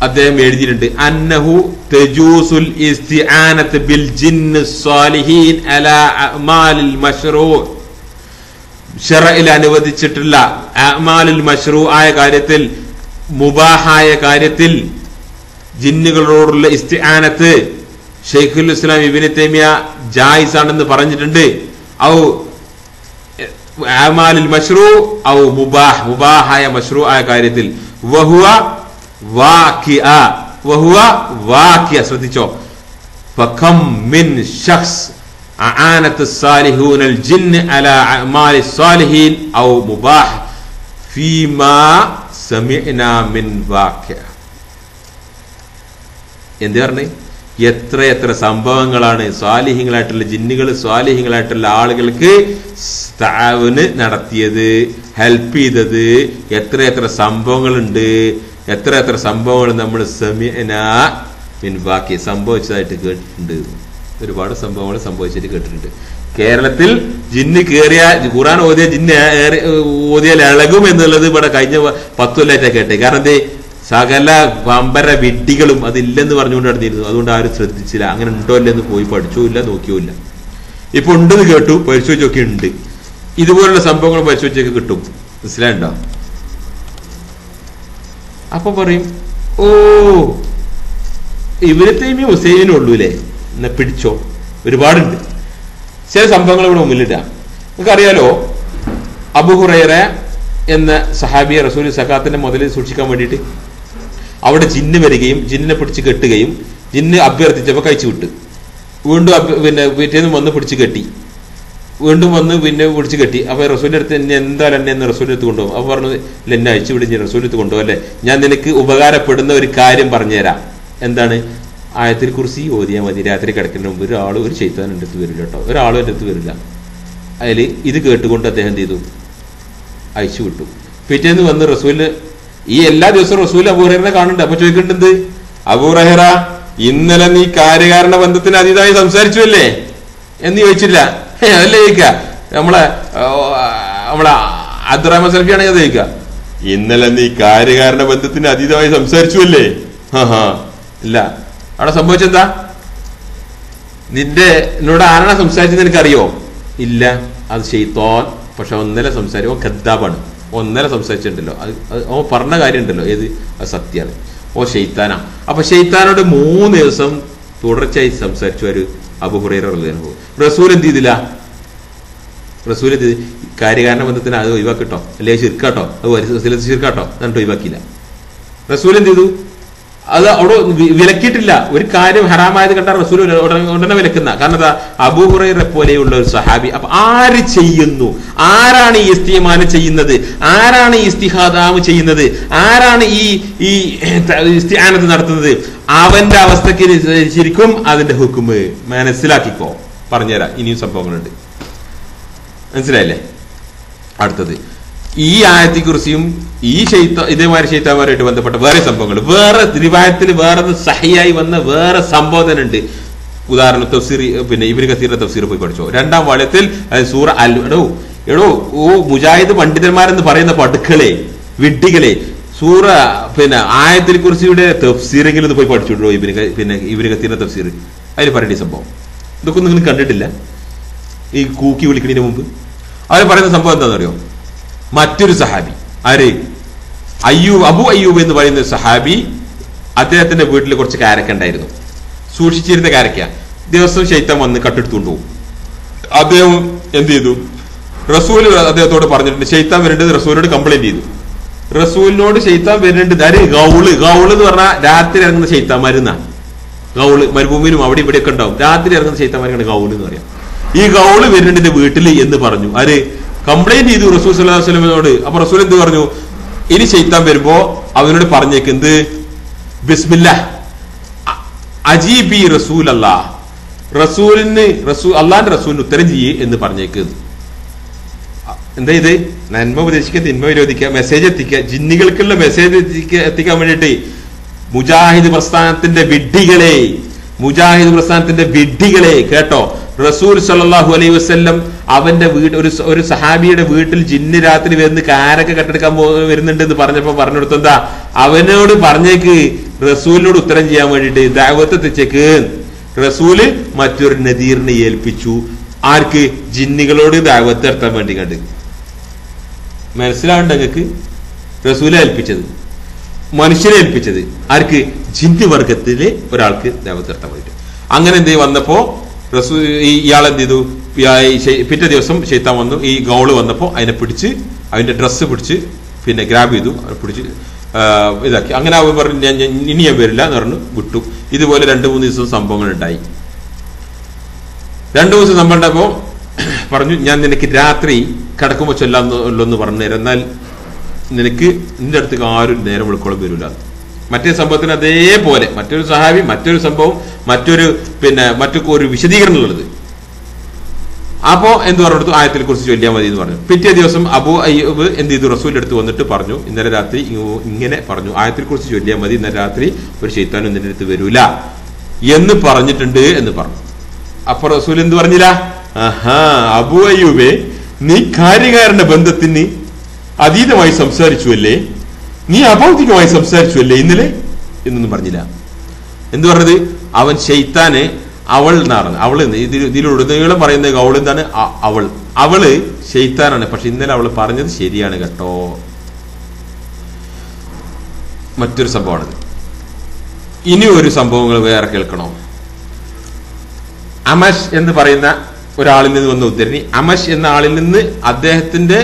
അദ്ദേഹം എഴുതിയിട്ടുണ്ട്, അന്നഹു തജൂസുൽ ഇസ്തിആനത്ത് ബിൽ ജിന്ന് സ്വാലിഹീൻ അലാ അഅ്മാലിൽ മശ്റൂഅ. ശർഇൽ അനുവദിച്ചിട്ടുള്ള അഅ്മാലിൽ മശ്റൂഅ ആയ കാര്യത്തിൽ, മുബാഹായ കാര്യത്തിൽ ജിന്നുകളോടുള്ള ഇസ്തിആനത്ത് ഷെയ്ഖുൽ ഇസ്ലാം ഇബ്നു തൈമിയ്യ ജായിസ് ആണെന്ന് പറഞ്ഞിട്ടുണ്ട്. ഔ അഅ്മാലിൽ മശ്റൂഅ ഔ മുബാഹായ മശ്റൂഅ ആയ കാര്യത്തിൽ. വഹുവ വാഖിഅ ശ്രദ്ധിച്ചോ. ഫകം മിൻ ശഖ്സ് അആനത്ത് സാലിഹൂനൽ ജിന്ന് അലാ അഅ്മാലിസ് സാലിഹീൻ ഔ മുബാഹ് ഫീമാ സമിഅനാ മിൻ വാഖിഅ. എന്ത് പറഞ്ഞേ? എത്ര സംഭവങ്ങളാണ് സ്വാലിഹീങ്ങളായിട്ടുള്ള ജിന്നുകൾ സ്വാലിഹീങ്ങളായിട്ടുള്ള ആളുകൾക്ക് തആവുന് നടത്തിയത്, ഹെൽപ്പ് ചെയ്തത്. എത്ര സംഭവങ്ങളുണ്ട്, എത്ര സംഭവങ്ങൾ നമ്മൾ സമിഅനാ മിൻ വാഖിഅ സംഭവിച്ചതായിട്ട് കേട്ടിട്ടുണ്ട്. ഒരുപാട് സംഭവങ്ങൾ സംഭവിച്ചിട്ട് കേട്ടിട്ടുണ്ട്. കേരളത്തിൽ ജിന്ന് കേറിയ ഖുർആൻ ഓതിയ ജിന്ന് ഓതിയാൽ ഇളകും എന്നുള്ളത് ഇവിടെ കഴിഞ്ഞ 10 കൊല്ലമായിട്ടാണ് കേട്ടെ. കാരണം എന്തേ, സകല വമ്പര വിഡ്ഢികളും അതില്ലെന്ന് പറഞ്ഞുകൊണ്ട് നടന്നിരുന്നു. അതുകൊണ്ട് ആരും ശ്രദ്ധിച്ചില്ല. അങ്ങനെ ഉണ്ടോ ഇല്ലെന്ന് പോയി പഠിച്ചില്ല, നോക്കിയില്ല. ഇപ്പൊ ഉണ്ടെന്ന് കേട്ടു, പരിശോധിച്ചൊക്കെ ഉണ്ട്. ഇതുപോലുള്ള സംഭവങ്ങൾ പരിശോധിച്ചൊക്കെ കിട്ടും. മനസ്സിലായിണ്ടോ? അപ്പൊ പറയും, ഓ ഇബ്നു തൈമിയ്യ ഹുസൈനും ഉള്ളൂല്ലേ, എന്നാ പിടിച്ചോ. ഒരുപാടുണ്ട്. ചില സംഭവങ്ങൾ ഇവിടെ മുന്നിലിടാം. നിങ്ങൾക്കറിയാലോ, അബൂ ഹുറൈറ എന്ന സഹാബിയെ റസൂൽ സകാത്തിന്റെ മുതലിൽ സൂക്ഷിക്കാൻ വേണ്ടിയിട്ട് അവിടെ ജിന്ന് വരികയും ജിന്നിനെ പിടിച്ച് കെട്ടുകയും ജിന്ന് അഭ്യർത്ഥിച്ചപ്പോൾ കഴിച്ചു വിട്ടു. വീണ്ടും പിറ്റേന്ന് വന്ന് പിടിച്ച് കെട്ടി, വീണ്ടും വന്ന് പിടിച്ച് കെട്ടി. അപ്പൊ റസൂലിന്റെ അടുത്ത് എന്നെ എന്തായാലും എന്നെ എന്ന് റസൂലിന്റെ അടുത്ത് കൊണ്ടുപോകും. അപ്പൊ പറഞ്ഞു, ഇല്ല എന്നെ അഴിച്ചു വിടും, ഞാൻ റസൂലിന്റെ അടുത്ത് കൊണ്ടുപോകും അല്ലേ, ഞാൻ നിനക്ക് ഉപകാരപ്പെടുന്ന ഒരു കാര്യം പറഞ്ഞുതരാം. എന്താണ്? ആയത്തിൽ കുറിച്ച് ഓതിയാൽ മതി. രാത്രി കിടക്കുന്ന മുമ്പ് ഒരു ശൈത്താൻ എൻ്റെ അടുത്ത് വരില്ല കേട്ടോ, ഒരാളും എൻ്റെ അടുത്ത് വരില്ല. അതിൽ ഇത് കേട്ടുകൊണ്ട് അദ്ദേഹം എന്ത് ചെയ്തു? അയച്ചു വിട്ടു. പിറ്റേന്ന് വന്ന് റസൂലിന് ഈ എല്ലാ ദിവസവും റസൂൽ അബൂ ഹുറൈറയെ കാണുന്നുണ്ട്. അപ്പൊ ചോദിക്കേണ്ടത്, അബൂ ഹുറൈറ ഇന്നലെ നീ കാര്യകാരണ ബന്ധത്തിന് അതീതമായി സംസാരിച്ചു അല്ലേ എന്ന് ചോദിച്ചില്ല. അതല്ലേ ചോദിക്ക. നമ്മളെ അബ്ദുറഹ്മാൻ സലഫിയാണ് അത് ചോദിക്കുക. ഇന്നലെ നീ കാര്യകാരണ ബന്ധത്തിന് അതീതമായി സംസാരിച്ചു അല്ലേ? ഇല്ല. അവിടെ സംഭവിച്ചെന്താ? എന്നോട് ആരാണ് സംസാരിച്ചത് നിനക്കറിയോ? ഇല്ല, അത് ശൈത്താൻ. പക്ഷെ ഒന്നല്ല സംസാരിക്കുമ്പോൾ ഖദ്ദാബാണ്. ഒന്നര സംസാരിച്ചിട്ടുണ്ടല്ലോ, അത് ഓ പറഞ്ഞ കാര്യം ഉണ്ടല്ലോ, ഏത് അത് സത്യമാണ്, ഓ ഷെയ്ത്താനാ. അപ്പൊ ഷെയ്ത്താനോട് 3 ദിവസം തുടർച്ചയായി സംസാരിച്ചു ഒരു അബൂ ഹുറൈറ റളിയല്ലാഹു അൻഹു. റസൂൽ എന്ത് ചെയ്തില്ല? റസൂൽ എന്ത് കാര്യകാരണ ബന്ധത്തിന് അത് ഒഴിവാക്കിട്ടോ, അല്ലെ ശിർക്കാട്ടോ, അത് ശിർക്കാട്ടോ എന്നിട്ട് ഒഴിവാക്കിയില്ല. റസൂൽ എന്ത് ചെയ്തു? അത് അവിടെ വിലക്കിയിട്ടില്ല. ഒരു കാര്യം ഹറാമായത് കണ്ടാൽ റസൂൽ ഉടനെ വിലക്കുന്ന. കാരണം എന്താ? അബൂ ഹുറൈറ പോലെയുള്ള ഒരു സഹാബി. അപ്പൊ ആര് ചെയ്യുന്നു? ആരാണ് ഈ ഇസ്തിമാനം ചെയ്യുന്നത്? ആരാണ് ഈ ഇസ്തിഹാദാമ് ചെയ്യുന്നത്? ആരാണ് ഈ ഇസ്തിആനത്ത് നടത്തുന്നത്? അവന്റെ അവസ്ഥക്ക് ശരിക്കും അതിന്റെ ഹുക്കുമ് മനസ്സിലാക്കിക്കോ. പറഞ്ഞുതരാം, ഇനിയും സംഭവങ്ങളുണ്ട്, മനസ്സിലായില്ലേ? അടുത്തത് ഈ ആയത്തെക്കുറിച്ചും ഈ ഇതേമാതിരി ഷെയ്ത്താന്മാരുമായിട്ട് ബന്ധപ്പെട്ട വേറെ സംഭവങ്ങൾ, വേറെ റിവായത്തിൽ വേറെ സഹിയായി വന്ന വേറെ സംബോധന ഉണ്ട്. ഉദാഹരണം തഫ്സീർ, പിന്നെ ഇബ്നു കസീറിന്റെ തഫ്സീർ പോയി പഠിച്ചോ. 2-ാം വാള്യത്തിൽ സൂറ എടോ മുജാഹിദ് പണ്ഡിതന്മാരെന്ന് പറയുന്ന പടുക്കളെ വിഡ്ഢികളെ, സൂറ പിന്നെ ആയത്തിനെ കുറിച്ചുകൂടെ തഫ്സീറെങ്കിലും ഒന്ന് പോയി പഠിച്ചിട്ടോ. ഇബ്നു കസീറിന്റെ തഫ്സീർ അതിൽ പറയേണ്ട സംഭവം ഇതൊക്കെ നിങ്ങൾ കണ്ടിട്ടില്ല ഈ കൂക്കി വിളിക്കുന്നതിന് മുമ്പ്. അവർ പറയുന്ന സംഭവം എന്താണെന്ന് അറിയോ? മറ്റൊരു സഹാബി, ആര്? അബു അയ്യൂബ് എന്ന് പറയുന്ന സഹാബി, അദ്ദേഹത്തിന്റെ വീട്ടിൽ കുറച്ച് കാരക്ക ഉണ്ടായിരുന്നു, സൂക്ഷിച്ചിരുന്ന കാരക്ക. ദിവസം ശൈത്താൻ വന്ന് കട്ടെടുത്തുകൊണ്ട് പോകും. അദ്ദേഹം എന്ത് ചെയ്തു? റസൂൽ അദ്ദേഹത്തോട് പറഞ്ഞിട്ടുണ്ട് ശൈത്താൻ വരേണ്ടത്, റസൂലിനോട് കംപ്ലൈന്റ് ചെയ്തു. റസൂലിനോട് ശൈത്താൻ വരേണ്ടത് ആര്? ഗൗള് എന്ന് പറഞ്ഞാൽ രാത്രി ഇറങ്ങുന്ന ശൈത്താന്മാരുന്നാ. ഗൗള് മരുഭൂമിയിലും അവിടെ ഇവിടെയൊക്കെ ഉണ്ടാവും, രാത്രി ഇറങ്ങുന്ന ശൈത്താന്മാരാണ് ഗൗള് എന്ന് പറയാം. ഈ ഗൗള് വരുന്നുണ്ട് വീട്ടിൽ എന്ന് പറഞ്ഞു. ആര്? കംപ്ലൈന്റ് ചെയ്തു റസൂൽ സല്ലല്ലാഹു അലൈഹി വസല്ലമയോട്. അപ്പൊ റസൂൽ എന്ത് പറഞ്ഞു? ഇനി ശൈത്താൻ വരുമ്പോ അവനോട് പറഞ്ഞേക്കുന്നത് ബിസ്മില്ലാഹ് അജീബി റസൂൽ അല്ലാഹ്, അള്ളാന്റെ റസൂലിന് ഉത്തരം ചെയ്യേ എന്ന് പറഞ്ഞേക്കുന്നത്. എന്താ ഇത്? നന്മ ഉപദേശിക്കുക, തിന്മ വിരോധിക്കുക, മെസ്സേജ് എത്തിക്കുക, ജിന്നുകൾക്കുള്ള മെസ്സേജ് എത്തിക്കാൻ വേണ്ടിയിട്ട് മുജാഹിദ് പ്രസ്ഥാനത്തിന്റെ വിഡ്ഢികളെ കേട്ടോ. റസൂൽ സല്ലല്ലാഹു അലൈഹി വസല്ലം അവന്റെ ഒരു സഹാബിയുടെ വീട്ടിൽ ജിന്ന് രാത്രി വരുന്ന കാരൊക്കെ കെട്ടെടുക്കാൻ വരുന്നുണ്ട് എന്ന് പറഞ്ഞപ്പോ പറഞ്ഞെടുത്ത് എന്താ? അവനോട് പറഞ്ഞേക്ക് റസൂലിനോട് ഉത്തരം ചെയ്യാൻ വേണ്ടിയിട്ട് ദഅവത്ത് എത്തിച്ചേക്ക്. റസൂല് മറ്റൊരു നദീറിനെ ഏൽപ്പിച്ചു. ആർക്ക്? ജിന്നുകളോട് ദഅവത്ത് നടത്താൻ വേണ്ടി. കണ്ട് മനസ്സിലാവണ്ട നിങ്ങൾക്ക്? റസൂലെ ഏൽപ്പിച്ചത്, മനുഷ്യനെ ഏൽപ്പിച്ചത് ആർക്ക്? ജിന്ന് വർഗത്തിലെ ഒരാൾക്ക് ദഅവത്ത് നടത്താൻ വേണ്ടിയിട്ട്. അങ്ങനെ എന്ത് വന്നപ്പോ ഇയാൾ എന്ത് ചെയ്തു? പിറ്റേ ദിവസം ശൈത്താൻ വന്നു. ഈ ഗൗള് വന്നപ്പോ അതിനെ പിടിച്ച്, അതിന്റെ ഡ്രസ്സ് പിടിച്ച് പിന്നെ ഗ്രാബ് ചെയ്തു, പിടിച്ച് ഇതാക്കി. അങ്ങനെ അവൻ പറഞ്ഞു ഇനി ഞാൻ വരില്ല എന്ന് പറഞ്ഞു, വിട്ടു. ഇതുപോലെ 2-3 ദിവസം സംഭവങ്ങൾ ഉണ്ടായി. 2 ദിവസം സംഭവം ഉണ്ടായപ്പോ പറഞ്ഞു, ഞാൻ നിനക്ക് രാത്രി കിടക്കുമ്പോ ചൊല്ലാന്ന് പറഞ്ഞു തരാം, എന്നാൽ നിനക്ക് നിന്റെ അടുത്തേക്ക് ആരും നേരം വിളിക്കോളം വരില്ല. മറ്റേ സംഭവത്തിന് അതേപോലെ മറ്റൊരു സഹാബി, മറ്റൊരു സംഭവം, മറ്റൊരു വിശദീകരണം ഉള്ളത്. അപ്പോ എന്ത് പറഞ്ഞു? ആയത്തിനെ കുറിച്ച് ചൊല്ലിയാൽ മതി എന്ന് പറഞ്ഞു. പിറ്റേ ദിവസം അബൂ അയ്യൂബ് എന്ത് ചെയ്തു? റസൂലിന്റെ അടുത്ത് വന്നിട്ട് പറഞ്ഞു, ഇന്നലെ രാത്രി ഇങ്ങനെ പറഞ്ഞു, ആയത്തിനെ കുറിച്ച് ചൊല്ലിയാൽ മതി, ഇന്നലെ രാത്രി ഒരു ശൈത്താനും നിന്റെ അടുത്ത് വരൂല എന്ന് പറഞ്ഞിട്ടുണ്ട് എന്ന് പറഞ്ഞു. അപ്പൊ റസൂൽ എന്ത് പറഞ്ഞില്ല? അബൂ അയ്യൂബേ, നീ കാര്യകാരണ ബന്ധത്തിന് അതീതമായി സംസാരിച്ചു അല്ലേ, നീ അഭൗതികമായി സംസാരിച്ചു അല്ലേ ഇന്നലെ എന്നൊന്നും പറഞ്ഞില്ല. എന്ത് പറഞ്ഞത്? അവൻ ശൈത്താന് അവൾ എന്നാണ്. അവള് ഇതിലുടനീളം പറയുന്നത് അവൾ എന്താണ്? അവള് ശൈത്താനാണ്. പക്ഷെ ഇന്നലെ അവള് പറഞ്ഞത് ശരിയാണ് കേട്ടോ. മറ്റൊരു സംഭവമാണിത്. ഇനി ഒരു സംഭവങ്ങൾ വേറെ കേൾക്കണോ? അമഷ് എന്ന് പറയുന്ന ഒരാളിൽ നിന്ന് വന്ന ഉദ്ധരണി. അമഷ് എന്ന ആളിൽ നിന്ന് അദ്ദേഹത്തിന്റെ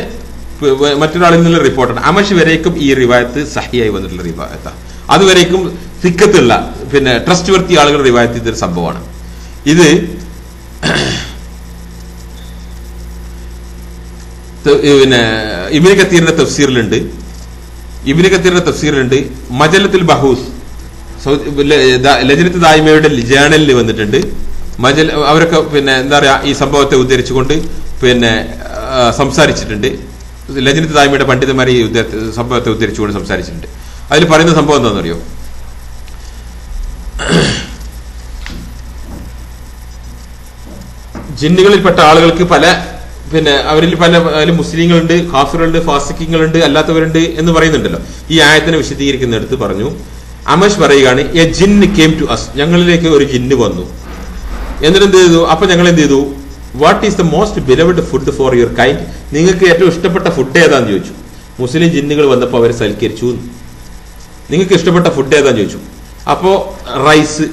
മറ്റൊരാളിൽ നിന്നുള്ള റിപ്പോർട്ടാണ്. അമഷ് വരേക്കും ഈ റിവായത്ത് സഹിയായി വന്നിട്ടുള്ള റിവായത്താണ്. അതുവരേക്കും സിക്കത്തുള്ള ട്രസ്റ്റ് വർത്തി ആളുകൾ റിവായത്ത് ചെയ്തൊരു സംഭവമാണ് ഇത്. ഇബ്നു കത്തീറിന്റെ തഫ്സീറിലുണ്ട്. മജലത്തുൽ ബഹൂസ് ലജ്നത്ത് ദായിമയുടെ ജേണലിൽ വന്നിട്ടുണ്ട്. അവരൊക്കെ എന്താ പറയാ ഈ സംഭവത്തെ ഉദ്ധരിച്ചുകൊണ്ട് സംസാരിച്ചിട്ടുണ്ട്. ലജ്നത്ത് ദായിമയുടെ പണ്ഡിതന്മാരെ ഈ സംഭവത്തെ ഉദ്ധരിച്ചുകൊണ്ട് സംസാരിച്ചിട്ടുണ്ട്. അതിൽ പറയുന്ന സംഭവം എന്താണെന്നറിയോ? ജിന്നുകളിൽപ്പെട്ട ആളുകൾക്ക് അവരിൽ പല മുസ്ലിങ്ങളുണ്ട്, കാഫിറുണ്ട്, ഫാസിഖുകളുണ്ട്, അല്ലാത്തവരുണ്ട് എന്ന് പറയുന്നുണ്ടല്ലോ. ഈ ആയത്തിനെ വിശദീകരിക്കുന്നിടത്ത് പറഞ്ഞു, അമഷ് പറയുകയാണ്, എ ജിന്ന് കെയിം ടു അസ്, ഞങ്ങളിലേക്ക് ഒരു ജിന്ന് വന്നു. എന്നിട്ട് എന്ത് ചെയ്തു? അപ്പൊ ഞങ്ങൾ എന്ത് ചെയ്തു? What is the most beloved food for your kind, നിങ്ങൾക്ക് ഏറ്റവും ഇഷ്ടപ്പെട്ട ഫുഡ് ഏതാന്ന് ചോദിച്ചു. മുസ്ലിം ജിന്നുകൾ വന്നപ്പോൾ അവർ സൽക്കരിച്ചു. നിങ്ങൾക്ക് ഇഷ്ടപ്പെട്ട ഫുഡ് ഏതാന്ന് ചോദിച്ചു. അപ്പോ റൈസ്,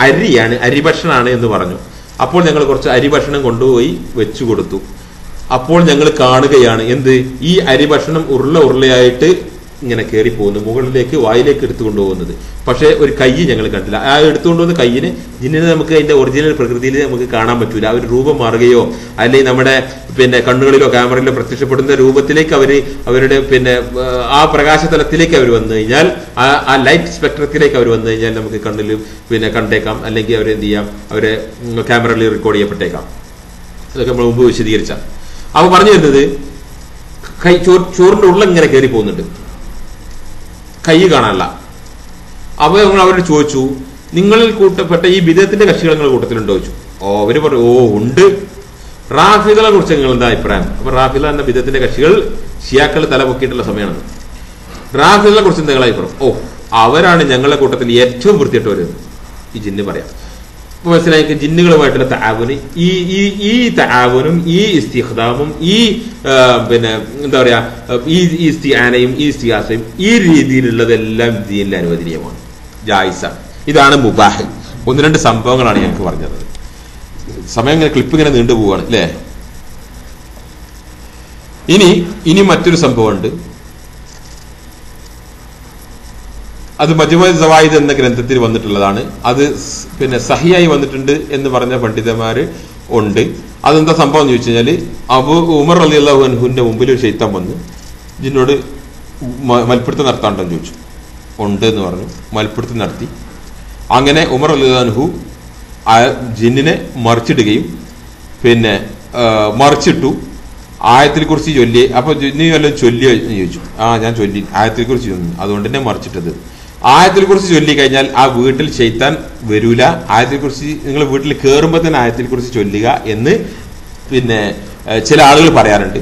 അരിയാണ്, അരി ഭക്ഷണമാണ് എന്ന് പറഞ്ഞു. അപ്പോൾ ഞങ്ങൾ കുറച്ച് അരി ഭക്ഷണം കൊണ്ടുപോയി വെച്ചു കൊടുത്തു. അപ്പോൾ ഞങ്ങൾ കാണുകയാണ് എന്ത്, ഈ അരി ഭക്ഷണം ഉരുളയായിട്ട് ഇങ്ങനെ കയറി പോകുന്നു, മുകളിലേക്ക് വായിലേക്ക് എടുത്തുകൊണ്ടുപോകുന്നത്. പക്ഷെ ഒരു കൈ ഞങ്ങൾ കണ്ടില്ല. ആ എടുത്തുകൊണ്ടുവന്ന കൈയിന് ജിന്നിനെ നമുക്ക് അതിന്റെ ഒറിജിനൽ പ്രകൃതിയിൽ നമുക്ക് കാണാൻ പറ്റൂല. ആ ഒരു രൂപം മാറുകയോ അല്ലെങ്കിൽ നമ്മുടെ കണ്ണുകളിലോ ക്യാമറയിലോ പ്രത്യക്ഷപ്പെടുന്ന രൂപത്തിലേക്ക് അവരുടെ ആ പ്രകാശതലത്തിലേക്ക് അവർ വന്നു കഴിഞ്ഞാൽ, ആ ലൈറ്റ് സ്പെക്ട്രത്തിലേക്ക് അവർ വന്നു കഴിഞ്ഞാൽ നമുക്ക് കണ്ണിൽ കണ്ടേക്കാം, അല്ലെങ്കിൽ അവരെന്ത് ചെയ്യാം, അവരെ ക്യാമറയിൽ റെക്കോർഡ് ചെയ്യപ്പെട്ടേക്കാം. അതൊക്കെ നമ്മൾ മുമ്പ് വിശദീകരിച്ച. അപ്പൊ പറഞ്ഞു വരുന്നത് ചോറിന്റെ ഉള്ള ഇങ്ങനെ കയറി പോകുന്നുണ്ട്, കൈ കാണാനല്ല. അപ്പൊ ഞങ്ങൾ അവരോട് ചോദിച്ചു, നിങ്ങളിൽ കൂട്ടപ്പെട്ട ഈ ബിദഅത്തിന്റെ കക്ഷികൾ നിങ്ങളുടെ കൂട്ടത്തിലുണ്ടോ ചോദിച്ചു. അവര് പറഞ്ഞു, ഉണ്ട്. റാഫിദകളെ കുറിച്ച് നിങ്ങൾ എന്താ അഭിപ്രായം? അപ്പൊ റാഫിദ എന്ന ബിദഅത്തിന്റെ കക്ഷികൾ ഷിയാക്കൾ തലപൊക്കിയിട്ടുള്ള സമയമാണ്. റാഫിദകളെ കുറിച്ച് എന്തെങ്കിലും അഭിപ്രായം? അവരാണ് ഞങ്ങളുടെ കൂട്ടത്തിൽ ഏറ്റവും വൃത്തിയിട്ടവര്. ഈ ജിന്ന് പറയാം. മനസ്സിലാക്കി, ജിന്നുകളുമായിട്ടുള്ള തആവുന്, ഈ തആവുനും ഈ ഇസ്തിഖ്ദാമും ഈ എന്താ പറയാ, ഈ ഇസ്തിആനയും ഈ ഇസ്തിഗാസയും ഈ രീതിയിലുള്ളതെല്ലാം ദീനിൽ അനുവദനീയമാണ്, ജായിസാണ്. ഇതാണ് മുബാഹ്. 1-2 സംഭവങ്ങളാണ് ഞങ്ങൾക്ക് പറഞ്ഞത്. സമയം ഇങ്ങനെ ക്ലിപ്പ് ഇങ്ങനെ നീണ്ടുപോവാണ് അല്ലേ. ഇനി മറ്റൊരു സംഭവമുണ്ട്. അത് മജ്മു സവായിദ് എന്ന ഗ്രന്ഥത്തിൽ വന്നിട്ടുള്ളതാണ്. അത് സഹിയായി വന്നിട്ടുണ്ട് എന്ന് പറഞ്ഞ പണ്ഡിതന്മാര് ഉണ്ട്. അതെന്താ സംഭവം എന്ന് ചോദിച്ചു കഴിഞ്ഞാല്, ഉമർ റളിയല്ലാഹു അൻഹുവിന്റെ മുമ്പിൽ ഒരു ശൈത്താൻ വന്ന് ജിന്നോട് മൽപ്പിടുത്തം നടത്താണ്ടെന്ന് ചോദിച്ചു. ഉണ്ട് എന്ന് പറഞ്ഞു. മൽപ്പിടുത്തം നടത്തി. അങ്ങനെ ഉമർ റളിയല്ലാഹു അൻഹു ആ ജിന്നിനെ മറിച്ചിടുകയും മറിച്ചിട്ടു. ആയത്തിൽ കുറിച്ച് ചൊല്ലി. അപ്പൊ നീ വല്ലതും ചൊല്ലിയോ ചോദിച്ചു. ഞാൻ ചൊല്ലി, ആയത്തിൽ കുറിച്ച് ചൊല്ലി, അതുകൊണ്ട് തന്നെ മറിച്ചിട്ടത്. ആയത്തിൽ കുറിച്ച് ചൊല്ലി കഴിഞ്ഞാൽ ആ വീട്ടിൽ ശൈത്താൻ വരൂല. ആയത്തിൽ കുറിച്ച് നിങ്ങൾ വീട്ടിൽ കയറുമ്പോൾ തന്നെ ആയത്തിൽ കുറിച്ച് ചൊല്ലുക എന്ന് ചില ആളുകൾ പറയാറുണ്ട്.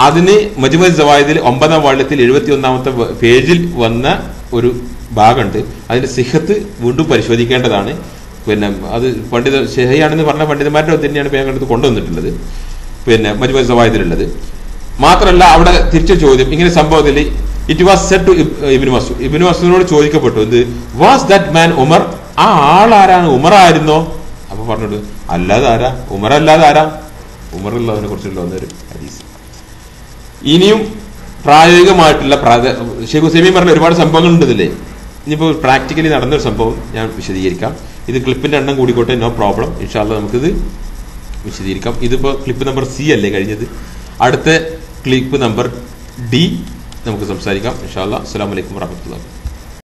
അതിന് മജ്മു സവായിദിൽ 9-ാം വാള്യത്തിൽ 71-ാമത്തെ പേജിൽ വന്ന ഒരു ഭാഗമുണ്ട്. അതിന്റെ സിഹത്ത് വീണ്ടും പരിശോധിക്കേണ്ടതാണ്. അത് ശരിയാണെന്ന് പറഞ്ഞ പണ്ഡിതന്മാരുടെ തന്നെയാണ് പേര് കൊണ്ടുവന്നിട്ടുള്ളത്, മജ്മു സവായിദിലുള്ളത്. മാത്രമല്ല അവിടെ തിരിച്ച ചോദ്യം ഇങ്ങനെ സംഭവത്തിൽ it was said to Ibn Masood. Ibn മസ്ഊദിനോട് ചോദിക്കപ്പെട്ടു, ഇത് വാസ് ദാറ്റ് മാൻ ഉമർ? ആ ആൾ ആരാണ്? ഉമർ ആയിരുന്നോ? അപ്പൊ പറഞ്ഞോട്, അല്ലാതെ ആരാ? ഉമർ അല്ലാതെ ആരാ? ഉമർ ഉള്ളതിനെ കുറിച്ചുള്ള ഒരു ഹദീസ്. ഇനിയും പ്രായോഗികമായിട്ടുള്ള ഷെയ്ഖ് ഉസൈമീൻ പറഞ്ഞ ഒരുപാട് സംഭവങ്ങൾ ഉണ്ടല്ലേ. ഇനിയിപ്പോ പ്രാക്ടിക്കലി നടന്നൊരു സംഭവം ഞാൻ വിശദീകരിക്കാം. ഇത് ക്ലിപ്പിന്റെ എണ്ണം കൂടിക്കോട്ടെ, നോ പ്രോബ്ലം. ഇൻഷാ അല്ലാഹ് നമുക്കിത് വിശദീകരിക്കാം. ഇതിപ്പോ ക്ലിപ്പ് നമ്പർ C അല്ലേ കഴിഞ്ഞത്. അടുത്ത ക്ലിപ്പ് നമ്പർ D നമുക്ക് സംസാരിക്കാം ഇൻഷാ അല്ലാഹ്. അസ്സലാമു അലൈക്കും വറഹ്മത്തുള്ളാഹി.